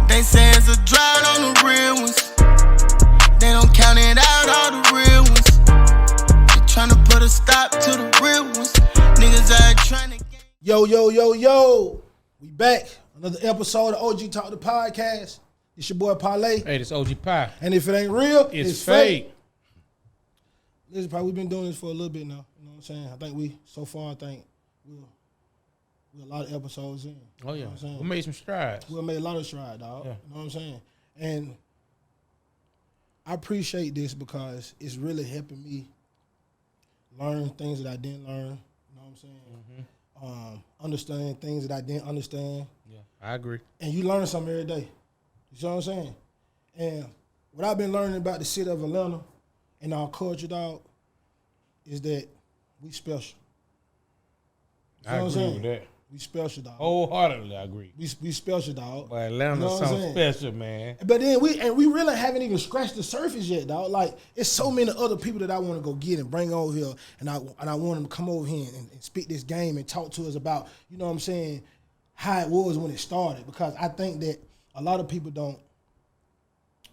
They say it's a drought on the real ones. They don't count it out, all the real ones. They tryna put a stop to the real ones. Niggas out tryna get. Yo. We back. Another episode of OG Talk the Podcast. It's your boy Parlay. Hey, this OG Pie. And if it ain't real, It's fake. Listen, Pie, we've been doing this for a little bit now. You know what I'm saying? I think we're a lot of episodes in. Oh, yeah. You know what I'm saying? We made some strides. We made a lot of strides, dog. Yeah. You know what I'm saying? And I appreciate this because it's really helping me learn things that I didn't learn. You know what I'm saying? Mm-hmm. Understand things that I didn't understand. Yeah, I agree. And you learn something every day. You see what I'm saying? And what I've been learning about the city of Atlanta and our culture, dog, is that we special. You I know what I'm agree saying? with that. We special, dog. Wholeheartedly, I agree. We special, dog. But Atlanta's You know what I'm something saying? special, man. But then we really haven't even scratched the surface yet, dog. Like, it's so many other people that I want to go get and bring over here, and I want them to come over here and speak this game and talk to us about, you know what I'm saying, how it was when it started. Because I think that a lot of people don't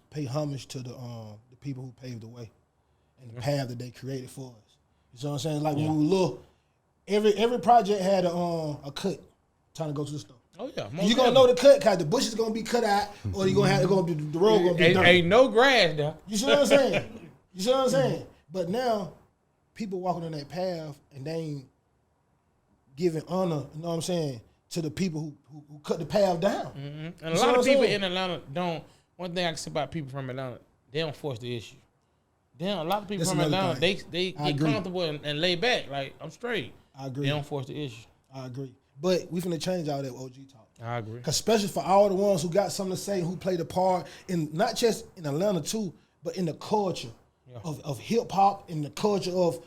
pay homage to the people who paved the way and the path that they created for us. You see what I'm saying? Like when we look, every project had a cut trying to go to the store. Oh, yeah. You're going to know the cut because the bush is going to be cut out or you're going to have the road going to be dirty. Ain't no grass there. You see what I'm saying? You see what I'm saying? But now, people walking on that path and they ain't giving honor, you know what I'm saying, to the people who cut the path down. Mm-hmm. And a lot of people in Atlanta don't, one thing I can say about people from Atlanta, they don't force the issue. A lot of people from Atlanta, they get comfortable and lay back. Like, I'm straight. I agree. They don't force the issue. I agree. But we finna change all that OG talk. I agree. Because especially for all the ones who got something to say, who played a part in not just in Atlanta too, but in the culture of hip hop, in the culture of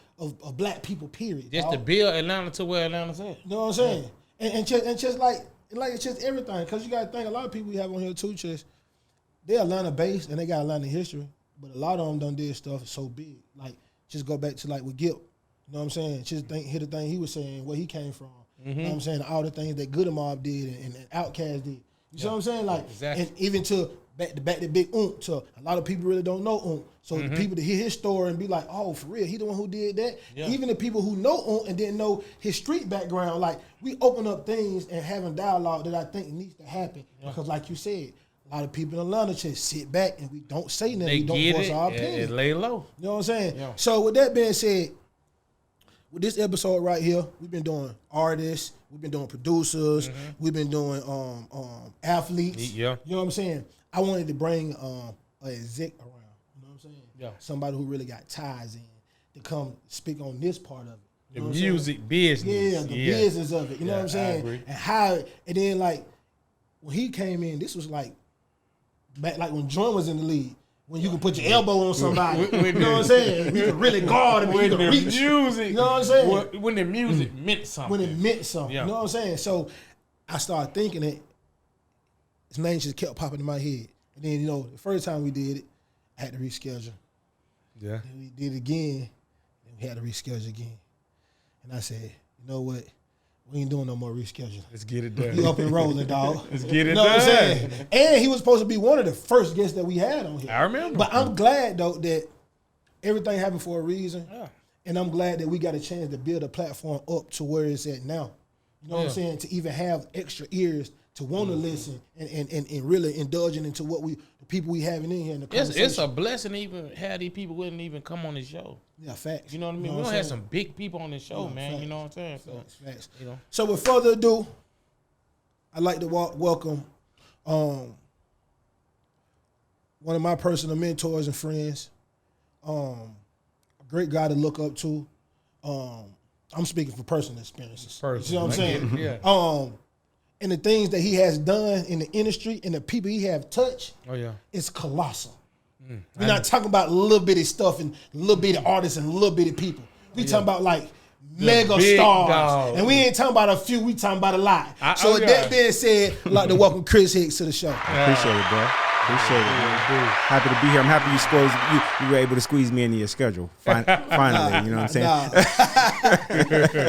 black people, period. Just to build Atlanta to where Atlanta's at. You know what I'm saying? Yeah. And just like it's just everything. Because you gotta think a lot of people we have on here too, they're Atlanta based and they got Atlanta history, but a lot of them done did stuff so big. Like, just go back to like with Gip. You know what I'm saying? Just hear the thing he was saying, where he came from. You know what I'm saying? All the things that Good Mob did and Outkast did. You see what I'm saying? Like, exactly. And even to back to Big Oomp, to a lot of people really don't know Oomp. So the people to hear his story and be like, oh, for real, he the one who did that. Yeah. Even the people who know Oomp and didn't know his street background, like, we open up things and having dialogue that I think needs to happen. Yeah. Because like you said, a lot of people in Atlanta just sit back and we don't say nothing. They we don't voice our opinion. opinion. Lay low. You know what I'm saying? Yeah. So with that being said, with this episode right here, we've been doing artists, we've been doing producers, we've been doing athletes. Yeah. You know what I'm saying? I wanted to bring an exec around. You know what I'm saying? Yeah. Somebody who really got ties in to come speak on this part of it. The music business. Yeah, the business of it. You know what I'm saying? I agree. And how, and then like when he came in, this was like back like when Jordan was in the league. When you can put your elbow on somebody, you know what I'm saying? You can really guard him, you can reach. Music, you know what I'm saying? When the music meant something. When it meant something, you know what I'm saying? So I started thinking it. His name just kept popping in my head. And then, you know, the first time we did it, I had to reschedule. Yeah. Then we did it again, and we had to reschedule again. And I said, you know what? We ain't doing no more rescheduling. Let's get it done. We up and rolling, dog. Let's get it you know done. What I'm saying? And he was supposed to be one of the first guests that we had on here. I remember. But I'm glad, though, that everything happened for a reason. Yeah. And I'm glad that we got a chance to build a platform up to where it's at now. You know what I'm saying? To even have extra ears to want to listen and really indulging into what the people we having in here in the conversation. It's a blessing to even have these people wouldn't even come on this show. Yeah, facts. You know what I mean? You know we what don't I'm have saying? some big people on this show, man. Facts. You know what I'm saying? So, Facts. you know. So with further ado, I'd like to welcome one of my personal mentors and friends, a great guy to look up to. I'm speaking for personal experiences. You see what I'm saying? Yeah. And the things that he has done in the industry and the people he have touched, it's colossal. We're not talking about little bitty stuff and little bitty artists and little bitty people. We talking about like mega stars. And we ain't talking about a few, we talking about a lot. So with that being said, I'd like to welcome Chris Hicks to the show. I appreciate it, bro. Appreciate it, man. Happy to be here. I'm happy you were able to squeeze me into your schedule. Finally, you know what I'm saying?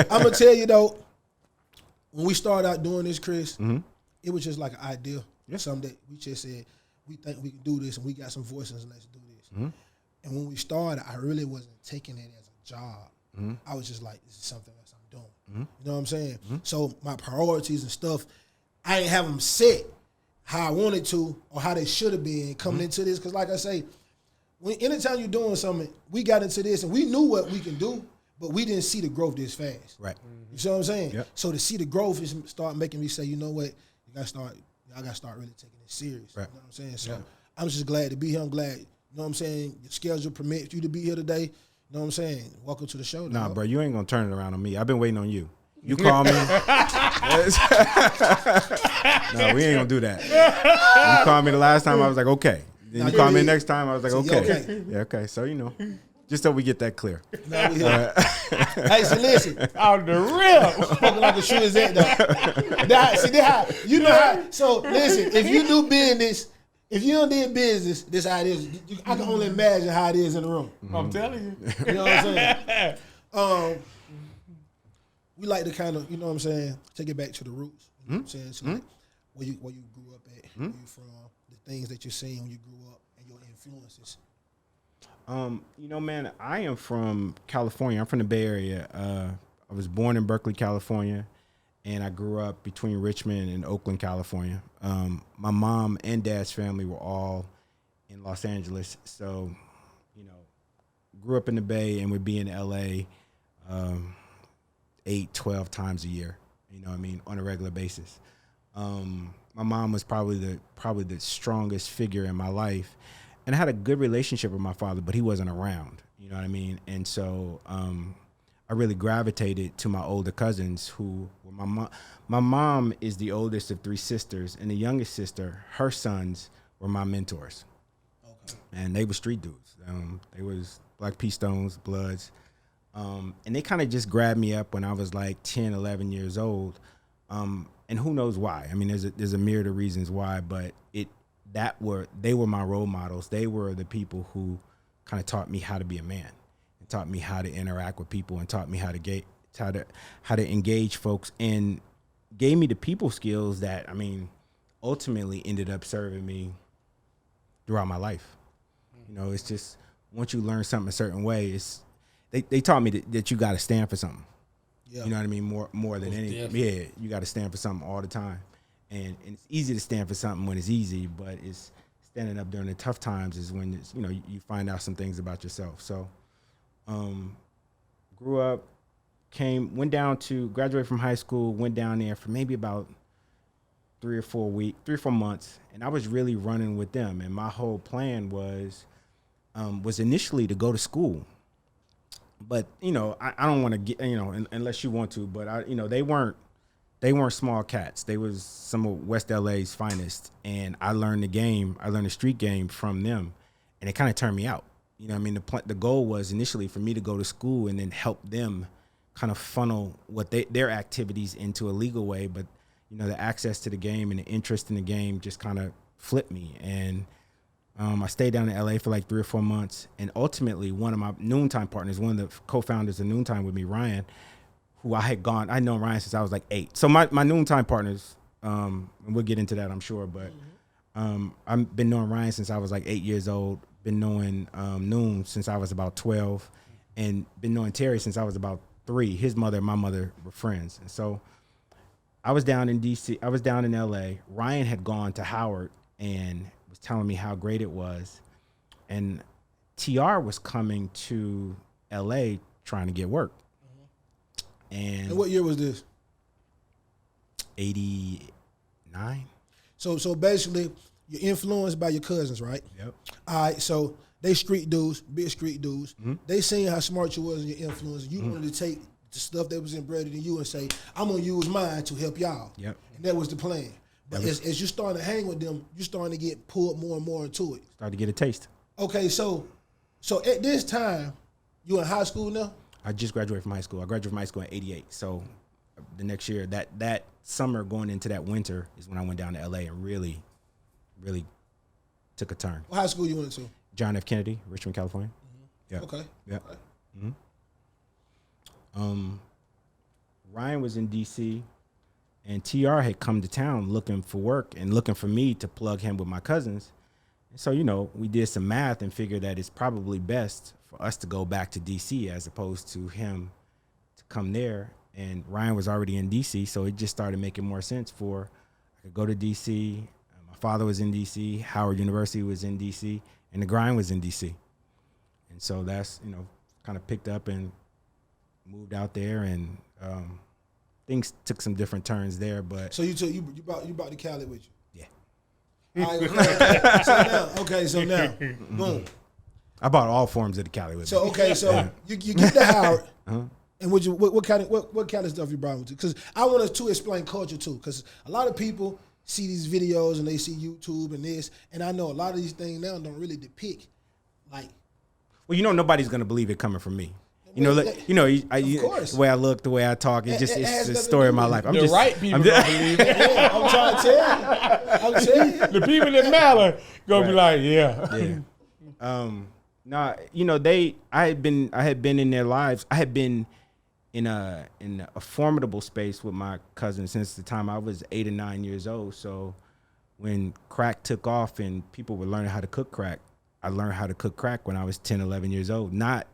I'm going to tell you, though, when we started out doing this, Chris, it was just like an idea. Something that we just said, we think we can do this, and we got some voices, and let's do this. Mm-hmm. And when we started, I really wasn't taking it as a job. Mm-hmm. I was just like, this is something else I'm doing. Mm-hmm. You know what I'm saying? Mm-hmm. So my priorities and stuff, I didn't have them set how I wanted to or how they should have been coming into this. Because like I say, anytime you're doing something, we got into this, and we knew what we can do, but we didn't see the growth this fast. Right. Mm-hmm. You see what I'm saying? Yep. So to see the growth is start making me say, you know what, I got to start really taking it serious. Right. You know what I'm saying? So I'm just glad to be here. I'm glad, you know what I'm saying, your schedule permits you to be here today. You know what I'm saying? Welcome to the show. Nah, bro, you ain't going to turn it around on me. I've been waiting on you. You call me. No, we ain't going to do that. You called me the last time, I was like, okay. Then you called me next time, I was like, okay. Yeah, okay. So, you know, just so we get that clear. Hey, so listen. Out the real. Fucking like a shoe is that, though. See, how, you know how. So, listen, if you do business, if you don't do business, this how it is. I can only imagine how it is in the room. Mm-hmm. I'm telling you. You know what I'm saying? We like to kind of, you know what I'm saying, take it back to the roots. You know what I'm saying? So like where you grew up at, where you from, the things that you're seeing when you grew up, and your influences. You know, man, I am from California. I'm from the Bay Area. I was born in Berkeley, California, and I grew up between Richmond and Oakland, California. My mom and dad's family were all in Los Angeles, so, you know, grew up in the Bay and would be in LA 8, 12 times a year, you know what I mean, on a regular basis. My mom was probably the strongest figure in my life. And I had a good relationship with my father, but he wasn't around, you know what I mean? And so I really gravitated to my older cousins who were my mom. My mom is the oldest of 3 sisters, and the youngest sister, her sons were my mentors. Okay. And they were street dudes. They was Black P. Stones, Bloods. And they kind of just grabbed me up when I was like 10, 11 years old. And who knows why? I mean, there's a myriad of reasons why, but they were my role models. They were the people who kind of taught me how to be a man, and taught me how to interact with people, and taught me how to engage folks, and gave me the people skills that, I mean, ultimately ended up serving me throughout my life. You know, it's just once you learn something a certain way, they taught me that you got to stand for something. Yeah. You know what I mean? More than anything. Yeah, you got to stand for something all the time. And it's easy to stand for something when it's easy, but it's standing up during the tough times is when it's, you know, you find out some things about yourself. So, grew up, went down to graduate from high school, went down there for maybe about 3 or 4 months, and I was really running with them. And my whole plan was initially to go to school. But, you know, I don't want to get, you know, unless you want to, but they weren't small cats. They was some of West LA's finest. And I learned the street game from them, and it kind of turned me out. You know what I mean? The goal was initially for me to go to school and then help them kind of funnel their activities into a legal way. But, you know, the access to the game and the interest in the game just kind of flipped me. And I stayed down in LA for like 3 or 4 months. And ultimately, one of my noontime partners, one of the co-founders of Noontime with me, Ryan, who I'd known Ryan since I was like 8. So my noontime partners, and we'll get into that, I'm sure, but I've been knowing Ryan since I was like 8 years old, been knowing Noon since I was about 12, and been knowing Terry since I was about 3. His mother and my mother were friends. And so I was down in DC, I was down in LA. Ryan had gone to Howard and was telling me how great it was. And TR was coming to LA trying to get work. And what year was this? 89. So basically, you're influenced by your cousins, right? Yep. All right, so they street dudes, big street dudes. Mm-hmm. They seen how smart you was and your influence. You wanted to take the stuff that was embedded in you and say, I'm going to use mine to help y'all. Yep. And that was the plan. But as you starting to hang with them, you starting to get pulled more and more into it. Started to get a taste. Okay, so at this time, you in high school now? I just graduated from high school. I graduated from high school in 88. So the next year, that summer going into that winter is when I went down to LA and really, really took a turn. What high school you went to? John F. Kennedy, Richmond, California. Mm-hmm. Yeah. Okay. Yeah. Okay. Mm-hmm. Ryan was in DC, And TR had come to town looking for work and looking for me to plug him with my cousins. And so, we did some math and figured that it's probably best for us to go back to DC as opposed to him to come there. And Ryan was already in DC, so it just started making more sense for I could go to DC. My father was in DC, Howard University was in DC, and the grind was in DC. And so that's, kind of picked up and moved out there, and things took some different turns there. But so you brought the Cali with you? Yeah. All right, so now, boom. I bought all forms of the Cali with me. So you get to Howard, and what kind of stuff you brought with you? Because I want us to explain culture too, because a lot of people see these videos and they see YouTube and this, and I know a lot of these things now don't really depict like. Well, nobody's gonna believe it coming from me. The way I look, the way I talk, it's the story of my life. Right people don't believe it. Yeah, I'm trying to tell you. I'm telling you. The people that matter gonna be like, yeah. I had been in their lives. I had been in a formidable space with my cousin since the time I was 8 or 9 years old. So when crack took off and people were learning how to cook crack, I learned how to cook crack when I was 10, 11 years old. Not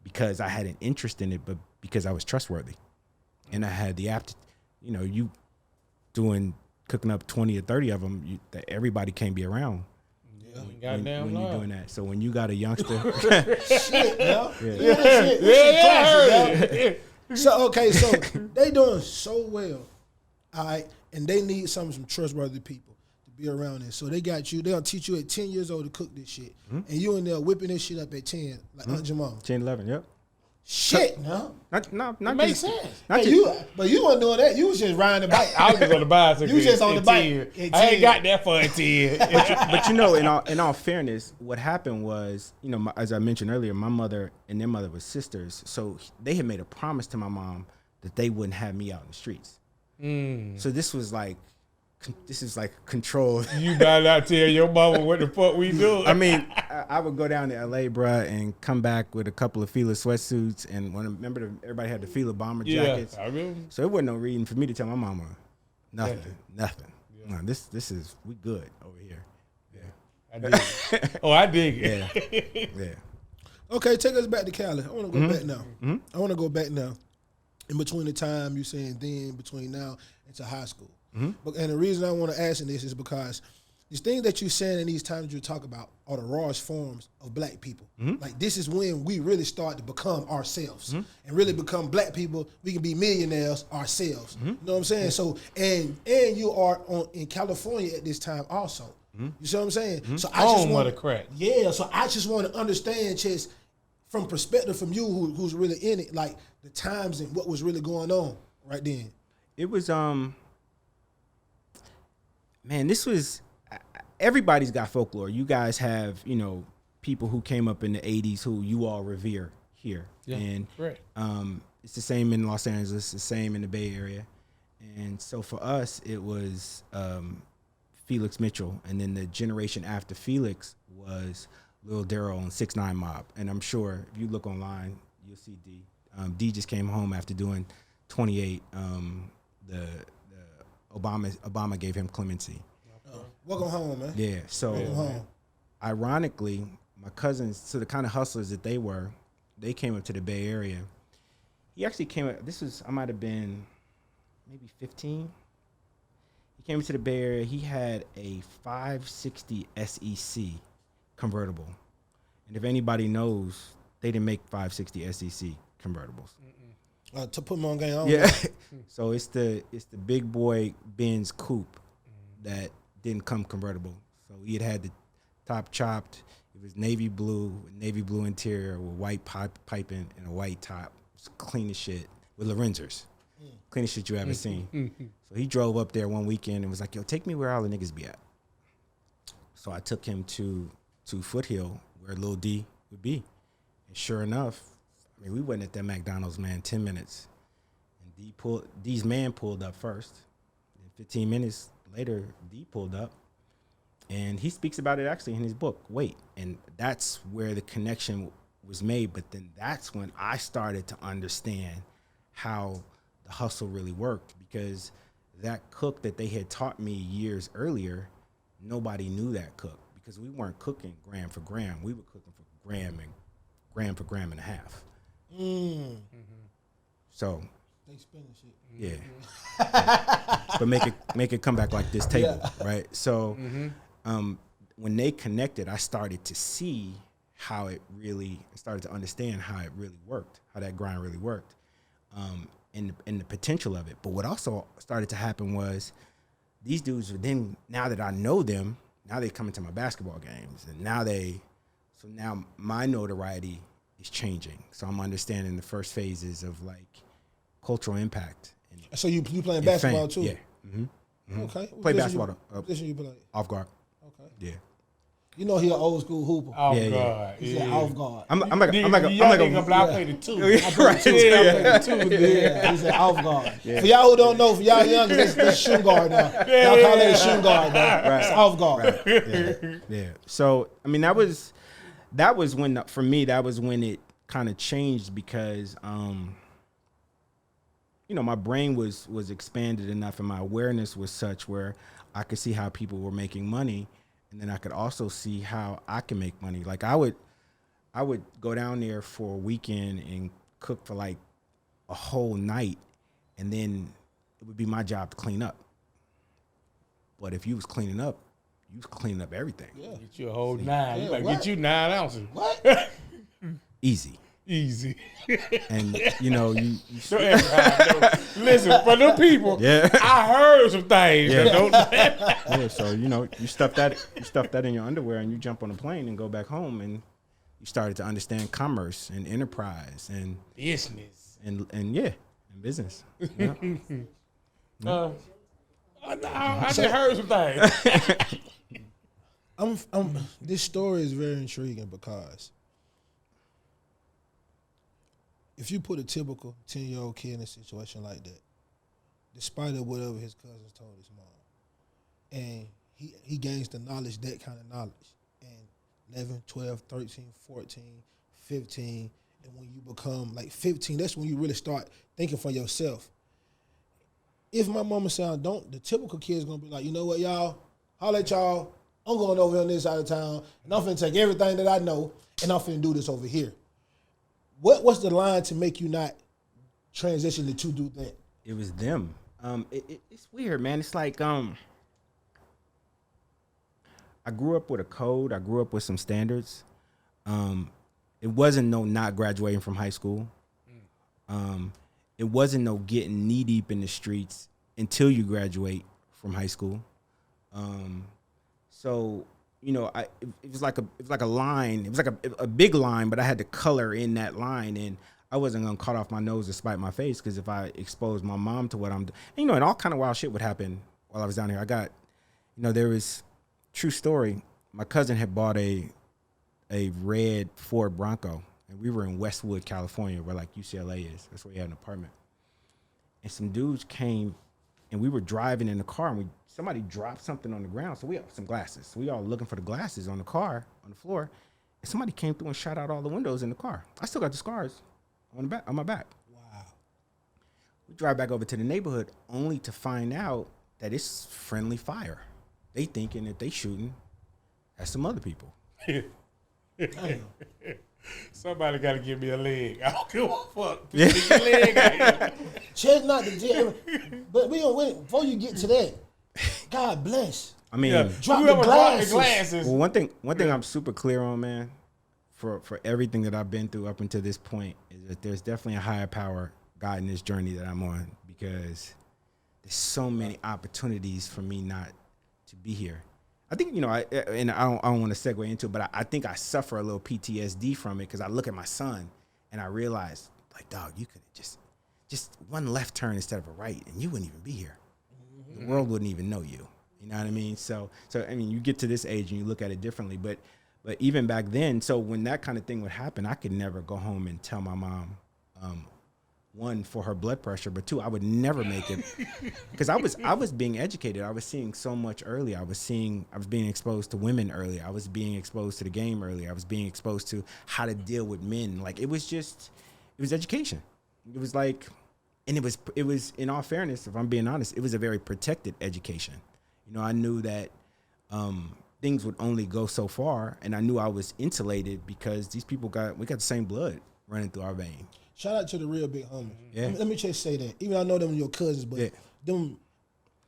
because I had an interest in it, but because I was trustworthy. And I had the you cooking up 20 or 30 of them, that everybody can't be around. Yeah, when you're doing that. So when you got a youngster. Shit, yo. Yeah. So they doing so well, all right, and they need some trustworthy people to be around this. So they got you. They'll teach you at 10 years old to cook this shit, and you in there whipping this shit up at 10, like Aunt Jamal. 10, 11, yep. Shit, no. It makes sense. But you weren't doing that. You was just riding the bike. I was just on the bicycle. You was just on the bike. I ain't got that for a 10. But in all fairness, what happened was, as I mentioned earlier, my mother and their mother were sisters. So they had made a promise to my mom that they wouldn't have me out in the streets. So this is like control. You better not tell your mama what the fuck we do. I mean, I would go down to LA, bruh, and come back with a couple of Fila sweatsuits. And everybody had the Fila bomber jackets. I remember. So it wasn't no reason for me to tell my mama nothing. Yeah. No, this is, we good over here. Yeah. I dig it. I dig it. Yeah. Okay, take us back to Cali. I want to go back now. I want to go back now. In between the time you saying then, between now into high school. But and the reason I want to ask this is because these things that you're saying in these times you talk about are the rawest forms of black people. Like this is when we really start to become ourselves and really become black people. We can be millionaires ourselves. You know what I'm saying? So and you are in California at this time also. You see what I'm saying? So I just want to crack. Yeah. So I just want to understand just from perspective from you who's really in it, like the times and what was really going on right then. It was man, this was, everybody's got folklore. You guys have, people who came up in the 80s who you all revere here. Yeah, and right. It's the same in Los Angeles, the same in the Bay Area. And so for us, it was Felix Mitchell. And then the generation after Felix was Lil Darryl and 6ix9ine Mob. And I'm sure if you look online, you'll see D. D just came home after doing 28. Obama gave him clemency. Welcome home, man. Yeah. So ironically, my cousins, so the kind of hustlers that they were, they came up to the Bay Area. He actually came up, I might have been maybe 15. He came to the Bay Area. He had a 560 SEC convertible. And if anybody knows, they didn't make 560 SEC convertibles. To put them on game. Yeah. So it's the big boy Benz coupe that didn't come convertible. So he had the top chopped. It was navy blue interior with white piping and a white top. It's clean as shit with Lorenzers. Cleanest shit you ever seen. So he drove up there one weekend and was like, yo, take me where all the niggas be at. So I took him to Foothill where Lil D would be. And sure enough, I mean, we went at that McDonald's, man, 10 minutes. And D's man pulled up first. And 15 minutes later, D pulled up. And he speaks about it actually in his book, Wait. And that's where the connection was made. But then that's when I started to understand how the hustle really worked. Because that cook that they had taught me years earlier, nobody knew that cook because we weren't cooking gram for gram. We were cooking for gram for gram and a half. So they spinning shit. Yeah. But make it come back like this table, right? So when they connected, I started to see how it really started to understand how it really worked, how that grind really worked, and the potential of it. But what also started to happen was these dudes were then, now that I know them, now they come into my basketball games, and now my notoriety is changing. So I'm understanding the first phases of like cultural impact. So you playing basketball too? Yeah. Mm-hmm. Okay. Play basketball. Position you play? Off guard. Okay. Yeah. You know he an old school hooper. Off Yeah, guard. He said off guard. I'm like a I played the two. right. Yeah, he said off guard. Yeah. For y'all who don't know, for y'all young, that's shooting guard now. Y'all call that a shooting guard now. Right. It's off guard. Right. Yeah. So I mean that was when, for me, that was when it kind of changed because my brain was expanded enough and my awareness was such where I could see how people were making money, and then I could also see how I can make money. Like I would go down there for a weekend and cook for like a whole night, and then it would be my job to clean up. But if you was cleaning up, you was cleaning up everything. Yeah. Get you a whole 9. Yeah, You better what? get you 9 ounces. What? Easy. And you listen, for them people, Yeah. I heard some things. Yeah. That don't, Yeah, so you stuff that in your underwear and you jump on a plane and go back home, and you started to understand commerce and enterprise and business. and business. Yeah. I just heard some things. This story is very intriguing because if you put a typical 10-year-old kid in a situation like that, despite of whatever his cousins told his mom, and he gains the knowledge, that kind of knowledge, and 11, 12, 13, 14, 15, and when you become like 15, that's when you really start thinking for yourself. If my mama said I don't, the typical kid's gonna be like, you know what, y'all, holla at y'all, I'm going over here on this side of town, and I'm finna take everything that I know, and I'm finna do this over here. What's the line to make you not transition to do that? It was them. It's weird, man. It's like I grew up with a code. I grew up with some standards. It wasn't no not graduating from high school. It wasn't no getting knee deep in the streets until you graduate from high school. So it was like a line. It was like a big line, but I had to color in that line, and I wasn't gonna cut off my nose to spite my face, because if I exposed my mom to what I'm doing, and all kind of wild shit would happen while I was down here. I got, there was, true story. My cousin had bought a red Ford Bronco, and we were in Westwood, California, where like UCLA is. That's where he had an apartment. And some dudes came, and we were driving in the car, and somebody dropped something on the ground. So we have some glasses. So we all looking for the glasses on the car, on the floor. And somebody came through and shot out all the windows in the car. I still got the scars on my back. Wow. We drive back over to the neighborhood only to find out that it's friendly fire. They thinking that they shooting at some other people. Damn. Somebody got to give me a leg. I don't give a fuck. Yeah. Get your leg out here. Check not the jail. But we gonna wait before you get to that. God bless. I mean, Drop the Whoever brought the glasses. glasses. well, one thing I'm super clear on, man, for everything that I've been through up until this point, is that there's definitely a higher power guiding this journey that I'm on, because there's so many opportunities for me not to be here. I think, I don't want to segue into it, but I think I suffer a little PTSD from it, because I look at my son and I realize, like, dog, you could have just one left turn instead of a right, and you wouldn't even be here. The world wouldn't even know you. You know what I mean? So I mean, you get to this age and you look at it differently. But even back then, so when that kind of thing would happen, I could never go home and tell my mom, one, for her blood pressure, but two, I would never make it, because I was being educated. I was seeing so much early. I was being exposed to women early. I was being exposed to the game early. I was being exposed to how to deal with men. Like, it was education. It was like, and it was in all fairness, if I'm being honest, it was a very protected education. You know, I knew that things would only go so far, and I knew I was insulated because these people we got the same blood running through our veins. Shout out to the real big homies. Yeah. Let me just say that. Even though I know them your cousins, but Yeah. them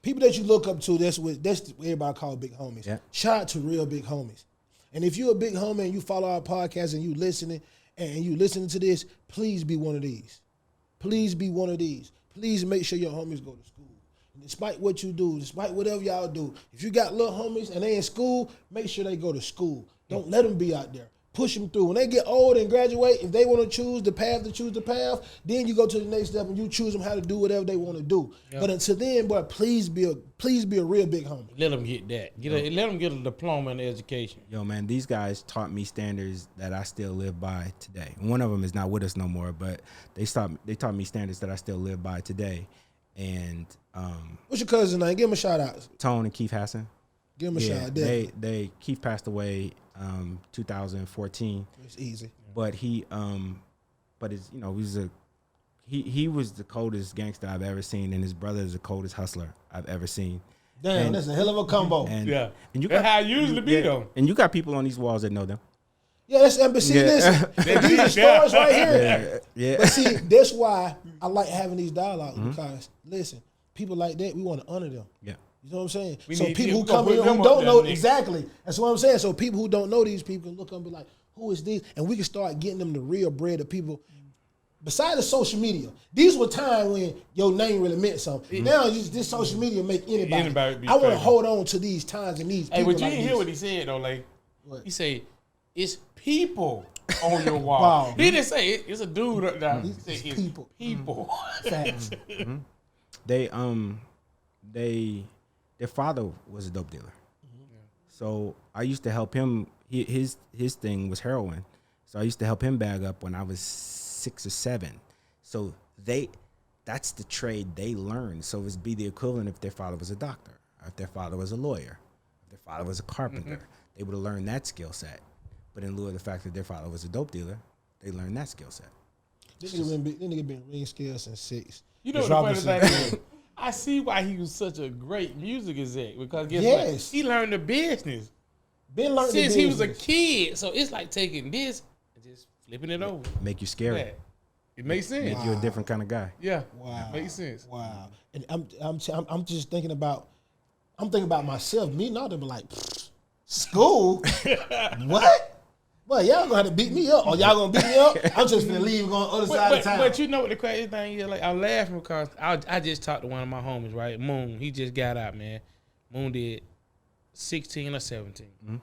people that you look up to, that's what everybody call big homies. Yeah. Shout out to real big homies. And if you're a big homie and you follow our podcast and you listening to this, please be one of these. Please be one of these. Please make sure your homies go to school. And despite what you do, despite whatever y'all do, if you got little homies and they in school, make sure they go to school. Don't let them be out there. Push them through. When they get old and graduate, if they want to choose the path, then you go to the next step and you choose them how to do whatever they want to do. Yep. But until then, boy, please be a real big homie. Let them get that. Let them get a diploma in education. Yo, man, these guys taught me standards that I still live by today. One of them is not with us no more, but they taught me standards that I still live by today. And what's your cousin's name? Give him a shout out. Tone and Keith Hassan. Give him a shout out. They Keith passed away 2014. It's easy. But he was the coldest gangster I've ever seen, and his brother is the coldest hustler I've ever seen. Damn, that's a hell of a combo. And you got how it usually be though. And you got people on these walls that know them. Yeah, that's embassy. Listen, these are stories right here. Yeah. But see, that's why I like having these dialogues because listen, people like that, we want to honor them. Yeah. You know what I'm saying? We so need people who to come put in them who up don't there know next. exactly. That's what I'm saying. So people who don't know these people can look up and be like, who is this? And we can start getting them the real bread of people. Besides the social media, these were times when your name really meant something. Now this social media make anybody be I want to famous. hold on to these times and these people. Hey, but you like didn't this. hear what he said though. Like What? he said, it's people on your wall. Wow. He didn't say it's a dude up there. He said it's people. People. Facts. Their father was a dope dealer. So I used to help him. His thing was heroin. So I used to help him bag up when I was 6 or 7. So that's the trade they learned. So it'd be the equivalent if their father was a doctor, or if their father was a lawyer, if their father was a carpenter. They would have learned that skill set. But in lieu of the fact that their father was a dope dealer, they learned that skill set. This nigga been ring skills since 6. You know what the funny thing is? I see why he was such a great music exec because guess what? He learned the business. Been learning Since the he was a business. kid. So it's like taking this and just flipping it over. Make you scary. Yeah. It makes sense. Make you a different kind of guy. Yeah. Wow. Makes sense. Wow. And I'm just thinking about myself. Me not to be like school. What? Well, y'all gonna have to beat me up, or y'all gonna beat me up? I'm just gonna leave and go on the other side of town. But you know what the crazy thing is? Like I'm laughing because I just talked to one of my homies, right? Moon. He just got out, man. Moon did 16 or 17. Mm-hmm.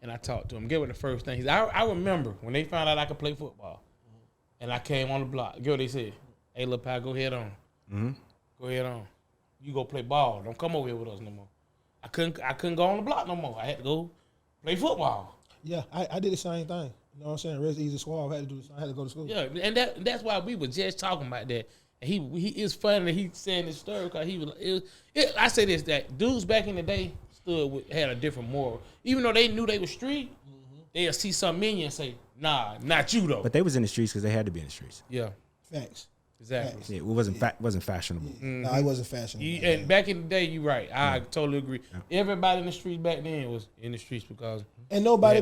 And I talked to him. Get what the first thing he said. I remember when they found out I could play football. And I came on the block. Get what they said. Hey, Lil Pal, go ahead on. Mm-hmm. Go ahead on. You go play ball. Don't come over here with us no more. I couldn't go on the block no more. I had to go play football. Yeah, I did the same thing. You know what I'm saying? Rest easy suave. I had to go to school. Yeah, and that's why we were just talking about that. And he is funny that he saying this story because he was. I say this, that dudes back in the day had a different moral. Even though they knew they were street, they'll see something in you and say, "Nah, not you though." But they was in the streets because they had to be in the streets. Yeah, Facts. exactly. Facts. Yeah, it wasn't fashionable. No, it wasn't fashionable. And back in the day, you're right. I totally agree. Yeah. Everybody in the streets back then was in the streets because And nobody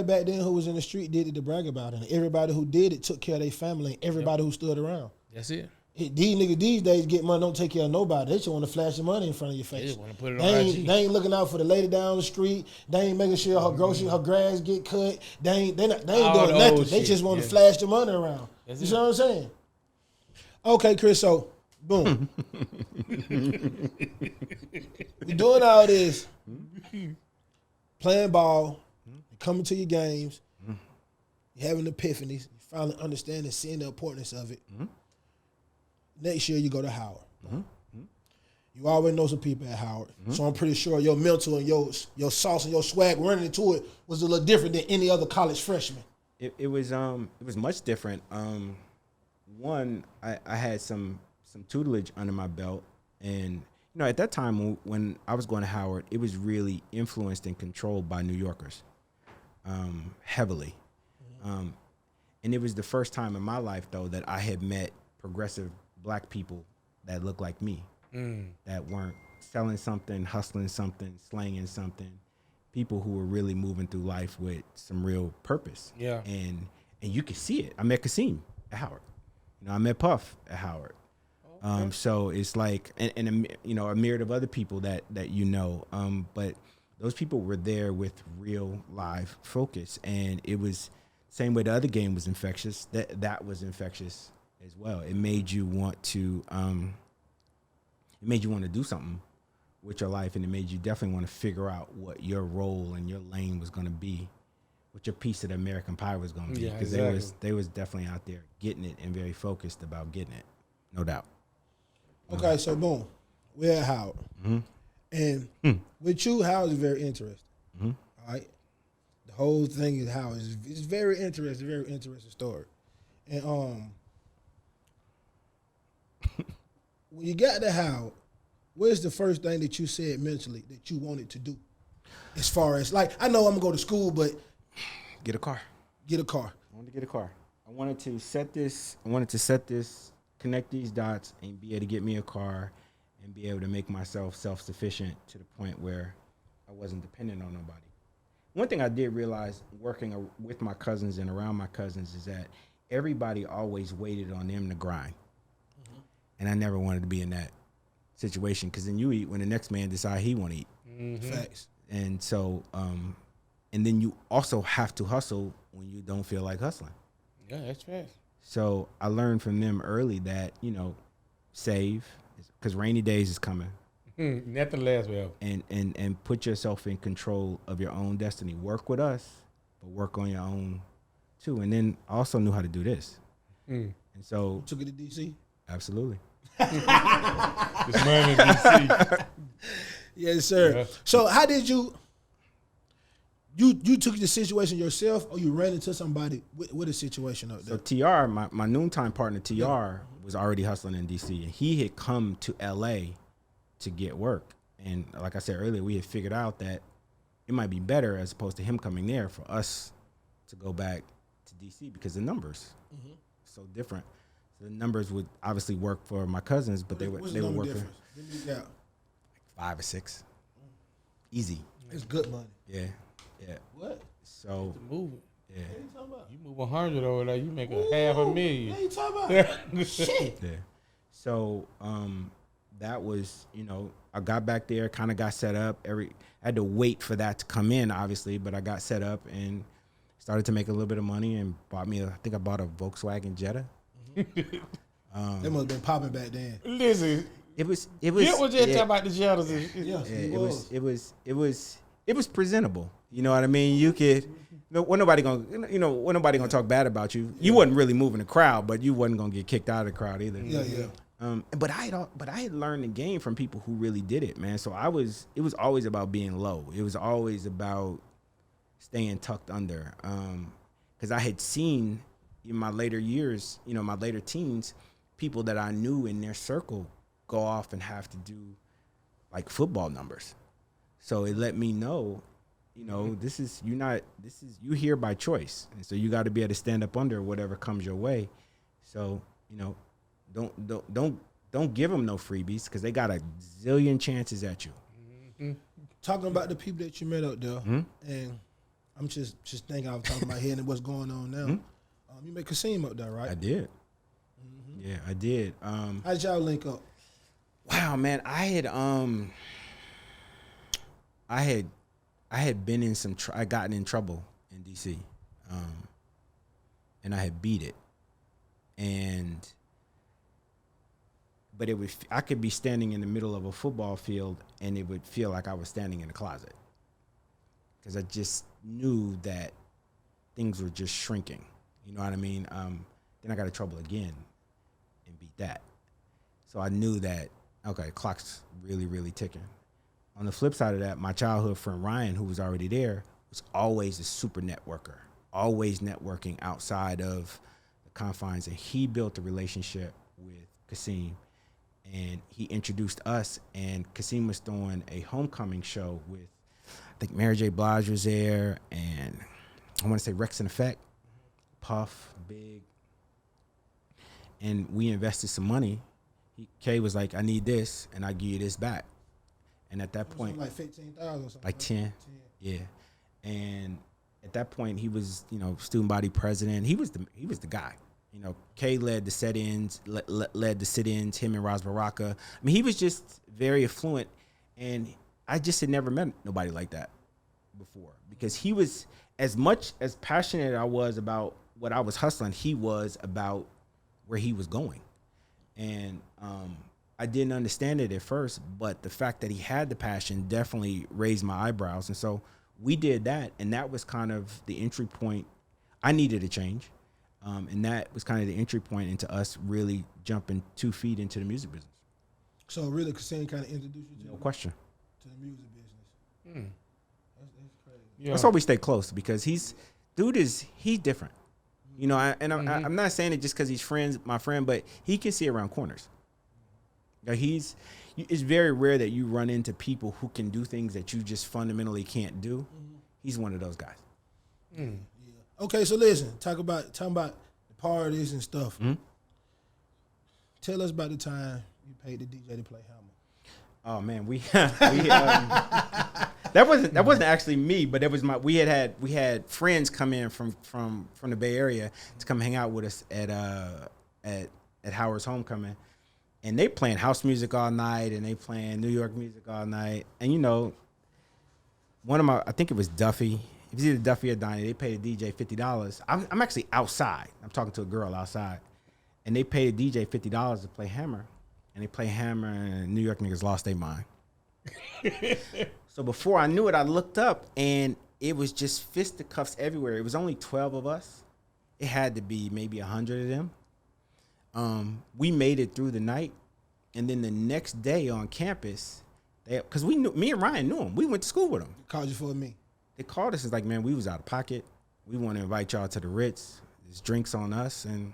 back then who was in the street did it to brag about it. And everybody who did it took care of their family and everybody who stood around. that's it. These niggas these days get money, don't take care of nobody. They just want to flash the money in front of your face. They just want to put it on IG. They ain't looking out for the lady down the street. They ain't making sure her grass get cut. They ain't doing nothing. They just want to flash the money around. That's You it. see what I'm saying? Okay, Chris, so boom. We doing all this, playing ball, coming to your games, you having epiphanies, you finally understanding, seeing the importance of it. Next year you go to Howard. You already know some people at Howard, so I'm pretty sure your mental and your sauce and your swag running into it was a little different than any other college freshman. It was much different. One, I had some tutelage under my belt, and at that time when I was going to Howard, it was really influenced and controlled by New Yorkers, heavily, and it was the first time in my life though that I had met progressive black people that look like me, that weren't selling something, hustling something, slanging something. People who were really moving through life with some real purpose. Yeah. And you could see it. I met Kasim at Howard. You know, I met Puff at Howard. So it's like, and you know, a myriad of other people that you know. But those people were there with real live focus, and it was same way the other game was infectious. That was infectious as well. It made you want to do something with your life, and it made you definitely want to figure out what your role and your lane was going to be, what your piece of the American pie was going to be, because they was definitely out there getting it and very focused about getting it, no doubt. Okay, so boom, we're at Howard, and with you, Howard is very interesting. All right, the whole thing is Howard is very interesting story, and when you got to Howard, where's the first thing that you said mentally that you wanted to do? As far as, like, I know I'm going to go to school, but... Get a car. Get a car. I wanted to get a car. I wanted to set this, connect these dots, and be able to get me a car and be able to make myself self-sufficient to the point where I wasn't dependent on nobody. One thing I did realize working with my cousins and around my cousins is that everybody always waited on them to grind. And I never wanted to be in that situation, because then you eat when the next man decide he want to eat. Facts. And so, and then you also have to hustle when you don't feel like hustling. Yeah, that's fast. So I learned from them early that, you know, save, because rainy days is coming. Nothing lasts well. And put yourself in control of your own destiny. Work with us, but work on your own too. And then I also knew how to do this. And so Took it to DC? absolutely. This man in DC. Yes, sir. Yeah. So how did you took the situation yourself, or you ran into somebody with a situation up So there? TR, my noontime partner TR, was already hustling in DC, and he had come to LA to get work. And like I said earlier, we had figured out that it might be better, as opposed to him coming there, for us to go back to DC, because the numbers so different. So the numbers would obviously work for my cousins, but they would work for Yeah, like 5 or 6. Easy. it's good money. Yeah. What? So Moving. yeah. What are you talking about? You move 100 over there, you make a $500,000. What are you talking about? Shit. Yeah. So that was, you know, I got back there, kind of got set up. I had to wait for that to come in, obviously, but I got set up and started to make a little bit of money, and I think I bought a Volkswagen Jetta. They must have been popping back then. Listen, It was get what you yeah, talking about the shelters. Yes, it was presentable. You know what I mean? You could, wasn't nobody gonna talk bad about you. You wasn't really moving the crowd, but you wasn't gonna get kicked out of the crowd either. Yeah. But I had learned the game from people who really did it, man. So it was always about being low. It was always about staying tucked under. Because I had seen in my later years, you know, my later teens, people that I knew in their circle go off and have to do like football numbers. So it let me know, you know, you here by choice. And so you got to be able to stand up under whatever comes your way. So, you know, don't give them no freebies, because they got a zillion chances at you. Talking about the people that you met up there, and I'm just thinking, I was talking about hearing what's going on now. You met Kasim up there, right? I did. Yeah, I did. How did y'all link up? Wow, man, I had been in I gotten in trouble in DC, and I had beat it, but I could be standing in the middle of a football field, and it would feel like I was standing in a closet, because I just knew that things were just shrinking. You know what I mean? Then I got in trouble again and beat that. So I knew that, okay, clock's really, really ticking. On the flip side of that, my childhood friend Ryan, who was already there, was always a super networker, always networking outside of the confines. And he built a relationship with Kasim, and he introduced us, and Kasim was throwing a homecoming show with, I think Mary J. Blige was there, and I want to say Rex and Effect, Puff, Big. And we invested some money Kay was like, I need this, and I give you this back. And at that It was point, like 15,000 or something. like 10, yeah. And at that point, he was, student body president. He was the guy. Kay led the sit-ins, led the sit-ins. Him and Ras Baraka. I mean, he was just very affluent, and I just had never met nobody like that before, because he was as much as passionate I was about what I was hustling, he was about where he was going. And I didn't understand it at first, but the fact that he had the passion definitely raised my eyebrows. And so we did that, and that was kind of the entry point. I needed a change, and that was kind of the entry point into us really jumping 2 feet into the music business. So really, Kasim kind of introduced you to No question. to the music business. That's crazy. Yeah. That's why we stay close, because he's different. I'm not saying it just because he's my friend, but he can see around corners. Like it's very rare that you run into people who can do things that you just fundamentally can't do. Mm-hmm. He's one of those guys. Yeah. Okay, so listen, talking about the parties and stuff. Mm-hmm. Tell us about the time you paid the DJ to play Hammer. Oh man, that wasn't actually me, but it was we had friends come in from the Bay Area to come hang out with us at Howard's Homecoming, and they playing house music all night, and they playing New York music all night, and I think it was Duffy. It was either Duffy or Donnie. They paid a DJ $50. I'm actually outside. I'm talking to a girl outside, and they paid a DJ $50 to play Hammer. And they play Hammer, and New York niggas lost their mind. So before I knew it, I looked up, and it was just fisticuffs everywhere. It was only 12 of us. It had to be maybe 100 of them. We made it through the night, and then the next day on campus, because me and Ryan knew him. We went to school with him. Called you for me. They called us. It's like, man, we was out of pocket. We want to invite y'all to the Ritz. There's drinks on us, and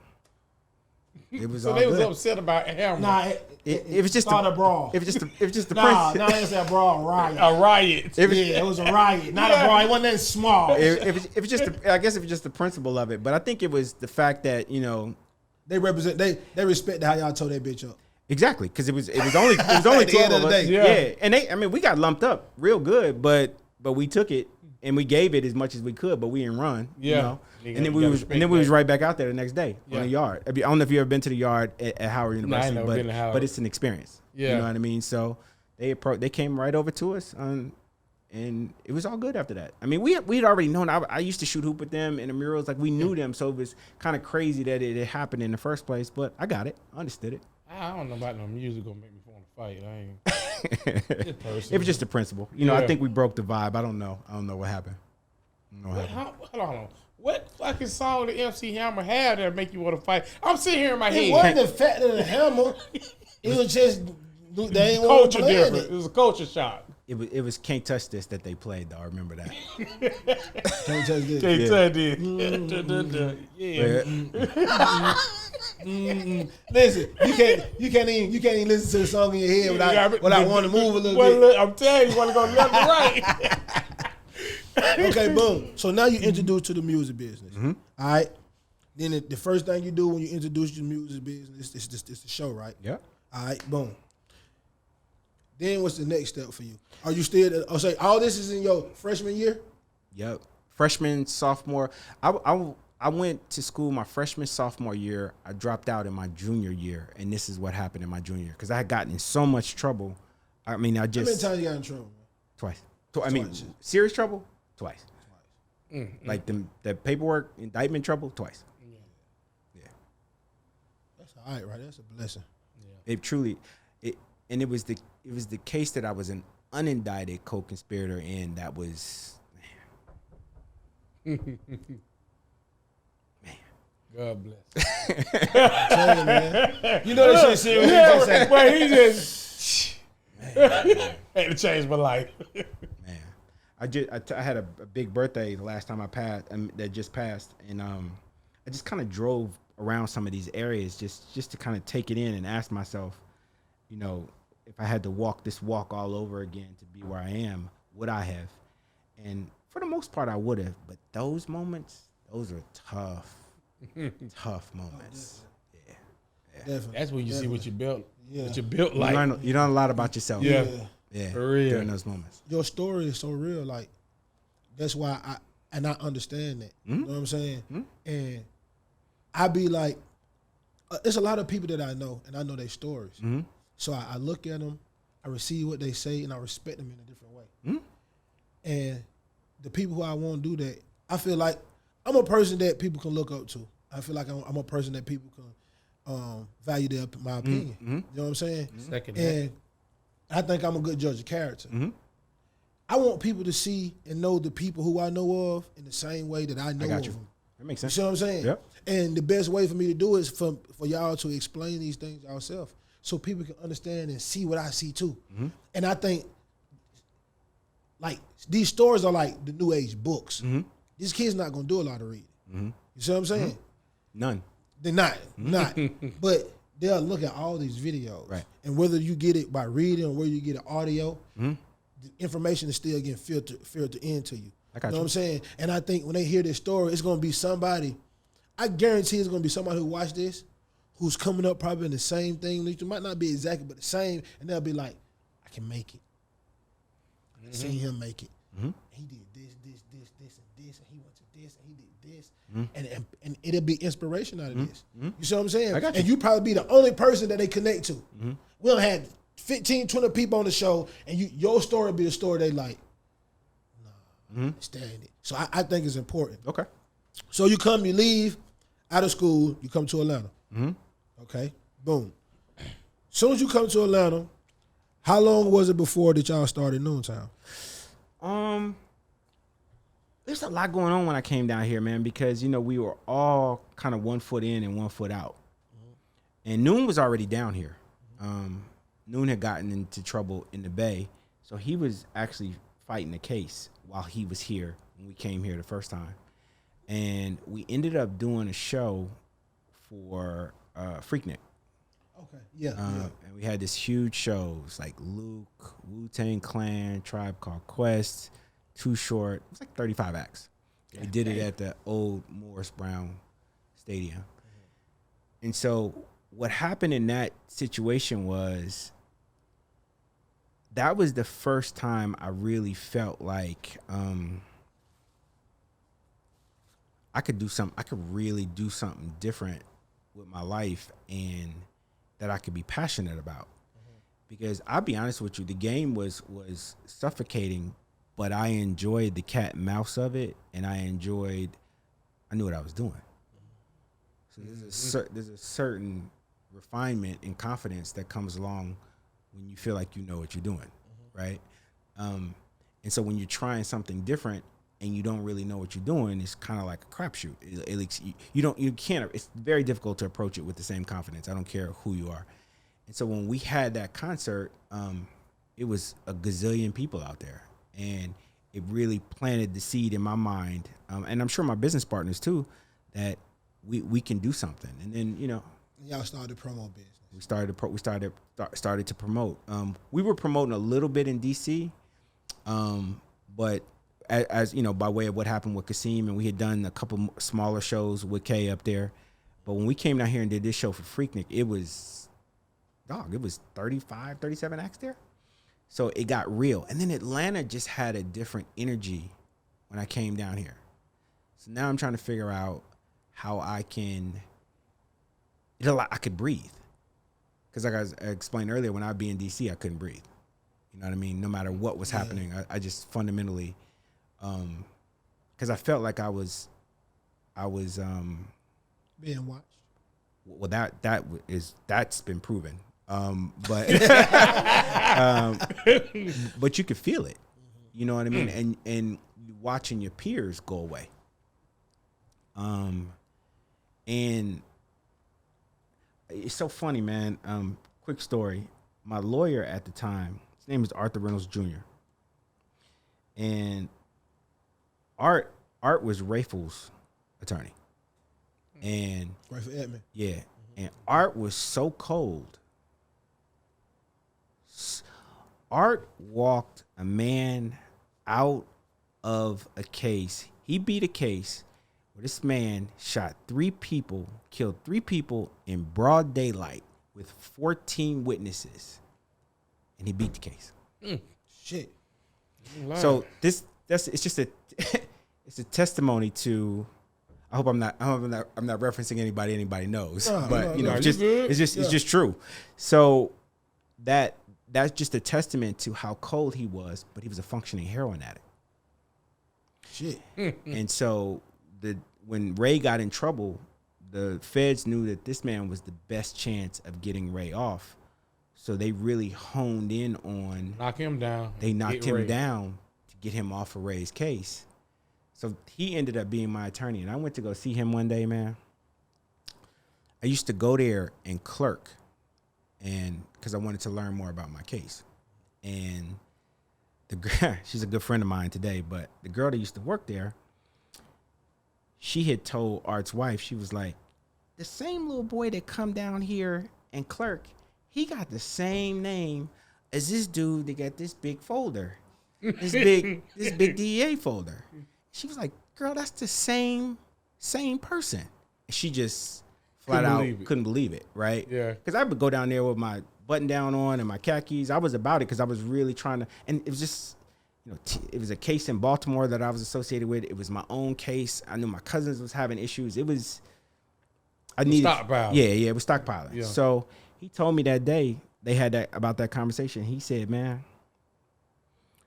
it was So all they good. was upset about Hammer. Nah, It was just started a brawl. It was just the Nah, principle. it's a brawl, riot. A riot. It was a riot, not a brawl. It wasn't that small. It was just I guess it was just the principle of it, but I think it was the fact that They represent. They respect how y'all tore that bitch up. exactly, because it was only At 12 the end of of the us. day. Yeah, and we got lumped up real good, but we took it and we gave it as much as we could, but we didn't run. Yeah. And then we was right back out there the next day on the yard. I don't know if you ever been to the yard at Howard University, never been to Howard. but it's an experience. Yeah. You know what I mean? So they came right over to us, and it was all good after that. I mean, we'd already known. I used to shoot hoop with them in the murals. Like, we knew them, so it was kind of crazy that it happened in the first place. But I got it. I understood it. I don't know about no music gonna make me want to fight. I ain't. It was just a principle. I think we broke the vibe. I don't know what happened. Hold on. What fucking song did MC Hammer have that make you want to fight? I'm sitting here in my It head. wasn't the fact of the Hammer. It was just they ain't want to Culture play different. it. It was a culture shock. It was Can't Touch This that they played, though. I remember that. Can't touch this. They said it. Listen, you can't even listen to the song in your head without wanting to move a little bit. Look, I'm telling you, you want to go left or right. Okay, boom. So now you introduced to the music business. Mm-hmm. All right. Then the first thing you do when you introduce to the music business is the show, right? Yeah. All right, boom. Then what's the next step for you? Are you still? Say all this is in your freshman year? Yep. Freshman, sophomore. I went to school my freshman, sophomore year. I dropped out in my junior year, and this is what happened in my junior year, because I had gotten in so much trouble. I mean, How many times you got in trouble? Twice. I mean, serious trouble? Twice. Like the paperwork, indictment trouble? Twice. Yeah. That's all right, right? That's a blessing. It truly, and it was the case that I was an unindicted co-conspirator in. That was, man. God bless. Tell you, man. You know this shit serious. Yeah, but he just had to change my life. Man, I had a big birthday the last time I passed, that just passed, and I just kind of drove around some of these areas just to kind of take it in and ask myself, if I had to walk this walk all over again to be where I am, would I have? And for the most part, I would have. But those moments, those are tough moments. Yeah. Definitely. That's when you see what you built. Yeah. What you built like. You learn a lot about yourself. Yeah. Yeah. For real. During those moments. Your story is so real. Like, that's why I understand that. You know what I'm saying? And I be like, there's a lot of people that I know, and I know their stories. So I look at them, I receive what they say, and I respect them in a different way. And the people who I won't do that, I feel like I'm a person that people can look up to. I feel like I'm a person that people can value my opinion. You know what I'm saying? Second And I think I'm a good judge of character. I want people to see and know the people who I know of in the same way that I know of them. That makes You sense. see what I'm saying? Yep. And the best way for me to do it is for y'all to explain these things yourself so people can understand and see what I see too. And I think, like, these stories are like the new age books. These kids not going to do a lot of reading. You see what I'm saying? None. They're not. But they'll look at all these videos. Right. And whether you get it by reading or whether you get it audio, the information is still getting filtered into you. I got You know you. what I'm saying? And I think when they hear this story, it's going to be somebody, I guarantee it's going to be somebody who watched this, who's coming up probably in the same thing. It might not be exactly, but the same. And they'll be like, I can make it. I can see him make it. He did this, and this, and he went to this, and he did this. And it'll be inspiration out of this. You see what I'm saying? I got you. And you probably be the only person that they connect to. We don't have 15, 20 people on the show, and your story be a story they like, nah, I understand it. So I think it's important. Okay. So you leave out of school, you come to Atlanta. Okay, boom. Soon as you come to Atlanta, how long was it before that y'all started Noontime? There's a lot going on when I came down here, man, because, you know, we were all kind of 1 foot in and 1 foot out. And Noon was already down here. Noon had gotten into trouble in the Bay, so he was actually fighting the case while he was here when we came here the first time. And we ended up doing a show for Freaknik. Okay, yeah. And we had this huge shows like Luke, Wu-Tang Clan, Tribe Called Quest, Too Short. It was like 35 acts. We did it at the old Morris Brown Stadium. And so what happened in that situation was that was the first time I really felt like I could really do something different with my life and that I could be passionate about. Because I'll be honest with you, the game was suffocating, but I enjoyed the cat and mouse of it, and I knew what I was doing. So there's a certain refinement and confidence that comes along when you feel like you know what you're doing, right? And so when you're trying something different and you don't really know what you're doing, it's kind of like a crapshoot. It's very difficult to approach it with the same confidence. I don't care who you are. And so when we had that concert, it was a gazillion people out there, and it really planted the seed in my mind, and I'm sure my business partners too, that we can do something. And then, you know, y'all started promo business. We started to promote. We were promoting a little bit in DC, but as you know, by way of what happened with Kasim, and we had done a couple smaller shows with Kay up there. But when we came down here and did this show for Freaknik, it was 35, 37 acts there. So it got real. And then Atlanta just had a different energy when I came down here. So now I'm trying to figure out how I could breathe. Because like I explained earlier, when I'd be in DC, I couldn't breathe. You know what I mean? No matter what was happening, I just fundamentally, because I felt like I was being watched. Well, that's been proven. But but you could feel it. You know what I mean? And watching your peers go away. And it's so funny, man. Quick story. My lawyer at the time, his name is Arthur Reynolds Jr. And Art was Rayful's attorney. And Rayful Edmond. Yeah. And Art was so cold. Art walked a man out of a case. He beat a case where this man shot 3 people, killed 3 people in broad daylight with 14 witnesses, and he beat the case. Shit. So it's just a it's a testimony to. I hope I'm not referencing anybody knows, but it's just true. So that's just a testament to how cold he was, but he was a functioning heroin addict. Shit. And so when Ray got in trouble, the feds knew that this man was the best chance of getting Ray off. So they really honed in on knock him down. They knocked him down to get him off of Ray's case. So he ended up being my attorney, and I went to go see him one day, man. I used to go there and clerk, and because I wanted to learn more about my case. And she's a good friend of mine today, but the girl that used to work there, she had told Art's wife, she was like, the same little boy that come down here and clerk, he got the same name as this dude that got this big folder, this big DEA folder. She was like, girl, that's the same person. And she just flat out couldn't believe it, right? Yeah. Because I would go down there with my button down on and my khakis. I was about it because I was really trying to, and it was just, it was a case in Baltimore that I was associated with. It was my own case. I knew my cousins was having issues. It was, I needed stockpiling. Yeah, it was stockpiling. Yeah. So he told me that day they had that conversation. He said, man,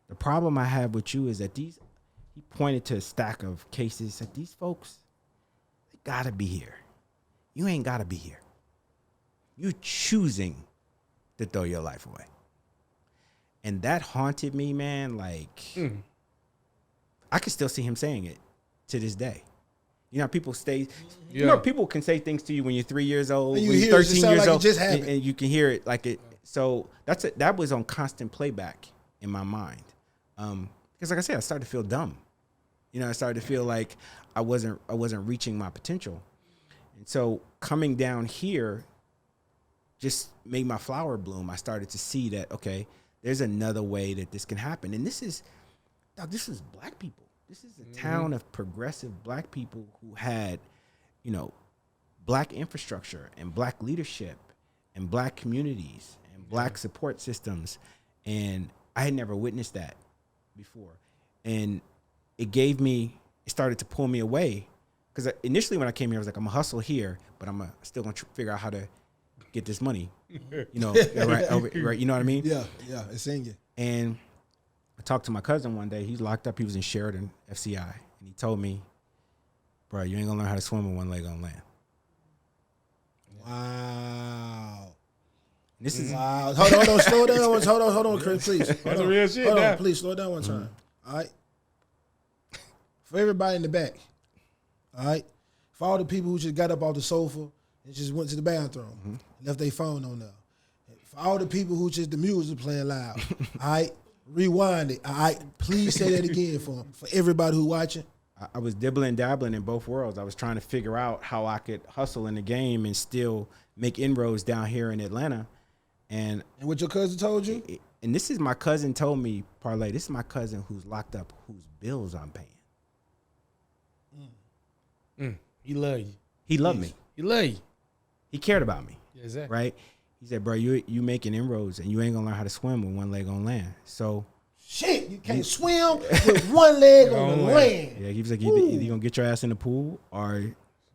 the problem I have with you is that he pointed to a stack of cases, that these folks, they gotta be here. You ain't gotta be here. You're choosing to throw your life away. And that haunted me, man. Like, I can still see him saying it to this day. You know, people people can say things to you when you're 3 years old, when you're 13 years old, and you can hear it like it. So that was on constant playback in my mind. Because like I said, I started to feel dumb. I started to feel like I wasn't reaching my potential. And so coming down here just made my flower bloom. I started to see that, okay, there's another way that this can happen. And this is black people. This is a town of progressive black people who had, black infrastructure and black leadership and black communities and black support systems. And I had never witnessed that before. And it started to pull me away. Because initially when I came here, I was like, I'm going to hustle here, but I'm still going to figure out how to get this money. Right? You know what I mean? Yeah, it's in you. And I talked to my cousin one day. He's locked up. He was in Sheridan, FCI. And he told me, bro, you ain't going to learn how to swim with one leg on land. Wow. This is wow. Hold on, slow down. Hold on, Chris, please. That's a real shit. Hold on, please, slow down one time. All right. For everybody in the back, all right. For all the people who just got up off the sofa and just went to the bathroom, and left their phone on there. For all the people who just the music playing loud, all right. Rewind it. All right. Please say that again for everybody who watching. I was dabbling in both worlds. I was trying to figure out how I could hustle in the game and still make inroads down here in Atlanta. And what your cousin told you? And this is my cousin told me, Parlay, this is my cousin who's locked up, whose bills I'm paying. He love you. He loved me. He love you. He cared about me. Yeah, exactly. Right? He said, bro, you making inroads and you ain't gonna learn how to swim with one leg on land. So shit, you can't swim with one leg on the land. Yeah, he was like, either you gonna get your ass in the pool or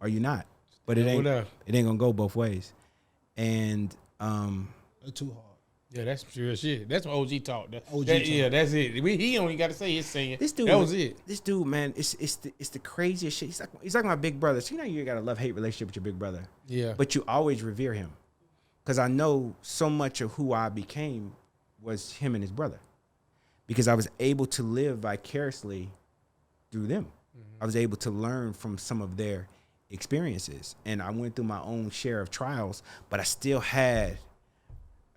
you not. But it ain't gonna go both ways. And it's too hard. Yeah, that's pure shit. That's what OG talk. Talk. Yeah, that's it. He only got to say his saying. This dude, that was it. This dude, man, it's the craziest shit. He's like my big brother. So you got a love-hate relationship with your big brother. Yeah. But you always revere him. Because I know so much of who I became was him and his brother. Because I was able to live vicariously through them. I was able to learn from some of their experiences. And I went through my own share of trials, but I still had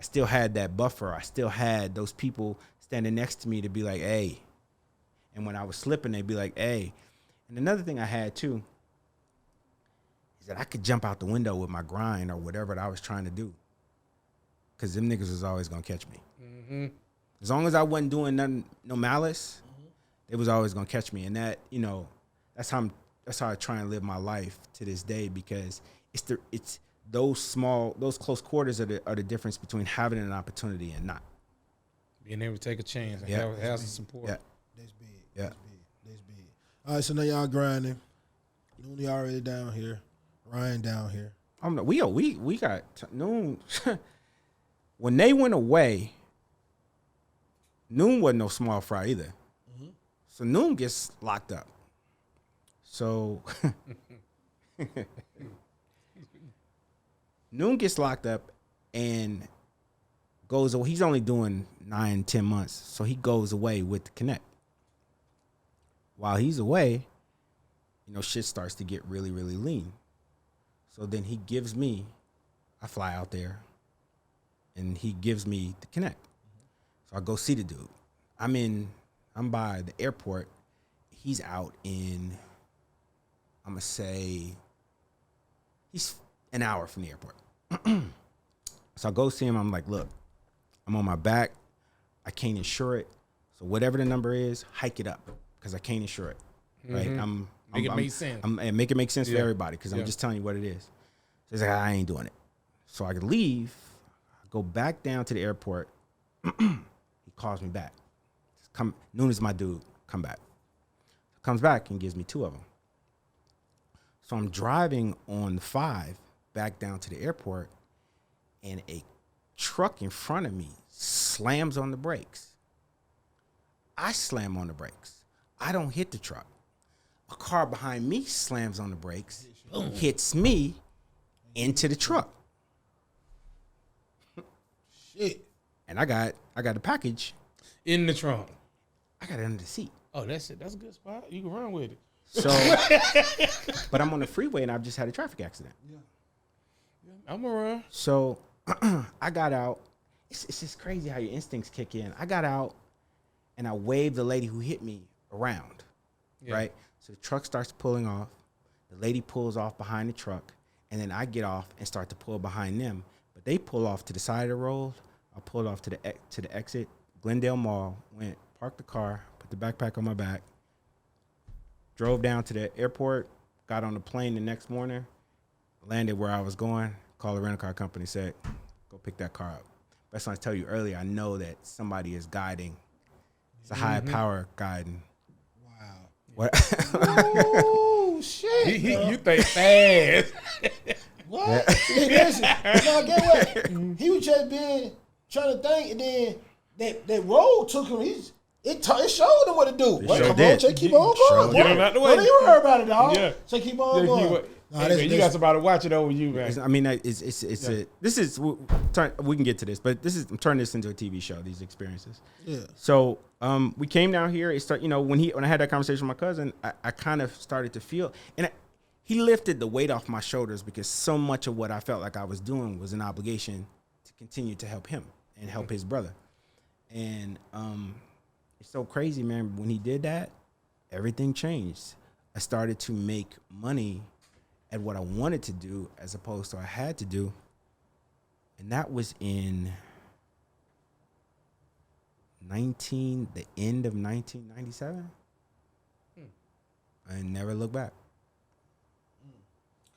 that buffer. I still had those people standing next to me to be like, hey. And when I was slipping, they'd be like, hey. And another thing I had too is that I could jump out the window with my grind or whatever that I was trying to do. Because them niggas was always going to catch me. As long as I wasn't doing nothing, no malice, they was always going to catch me. And that, that's how I try and live my life to this day, because it's those close quarters are the difference between having an opportunity and not. Being able to take a chance and Yeah. have some support. Yeah. That's big. Yeah. That's big. All right, so now y'all grinding. Nooney already down here. Ryan down here. We got Noon. When they went away, Noon wasn't no small fry either. So Noon gets locked up. So Noon gets locked up and goes away. He's only doing 9-10 months. So he goes away with the Connect. While he's away, shit starts to get really, really lean. So then he gives me, I fly out there, and he gives me the Connect. So I go see the dude. I'm by the airport. He's out in, I'm going to say, he's an hour from the airport. So I go see him. I'm like, look, I'm on my back. I can't insure it. So whatever the number is, hike it up because I can't insure it. Right? Make it make sense. And make it make sense for everybody because I'm just telling you what it is. So he's like, I ain't doing it. So I could leave, go back down to the airport. He calls me back. Noon is my dude. Come back. Comes back and gives me 2 of them. So I'm driving on the 5 back down to the airport, and a truck in front of me slams on the brakes. I slam on the brakes. I don't hit the truck. A car behind me slams on the brakes, hits me into the truck. Shit. And I got a package. In the trunk. I got it under the seat. Oh, that's it. That's a good spot. You can run with it. So, but I'm on the freeway and I've just had a traffic accident. Yeah, I'm gonna run. So I got out. It's just crazy how your instincts kick in. I got out and I waved the lady who hit me around, right? So the truck starts pulling off. The lady pulls off behind the truck, and then I get off and start to pull behind them. But they pull off to the side of the road. I pulled off to the exit, Glendale Mall, went, parked the car, put the backpack on my back, drove down to the airport, got on the plane the next morning, landed where I was going, called the rental car company, said, go pick that car up. That's what I tell you earlier. I know that somebody is guiding. It's a higher power guiding. Wow. What? Oh, shit. You think fast. What? Yeah. Listen, no, get what? He was just trying to think, and then that road took him. It showed him what to do. Sure Come did. on, just keep on going. Get him out the way. Don't even worry about it, dog. Yeah. So keep on going. You got somebody watching over you, man. I mean, we can get to this, but I'm turning this into a TV show. These experiences. Yeah. So we came down here. It started, when I had that conversation with my cousin, I kind of started to feel, and he lifted the weight off my shoulders because so much of what I felt like I was doing was an obligation to continue to help him and help his brother. And it's so crazy, man. When he did that, everything changed. I started to make money at what I wanted to do as opposed to I had to do. And that was in the end of 1997. I never looked back.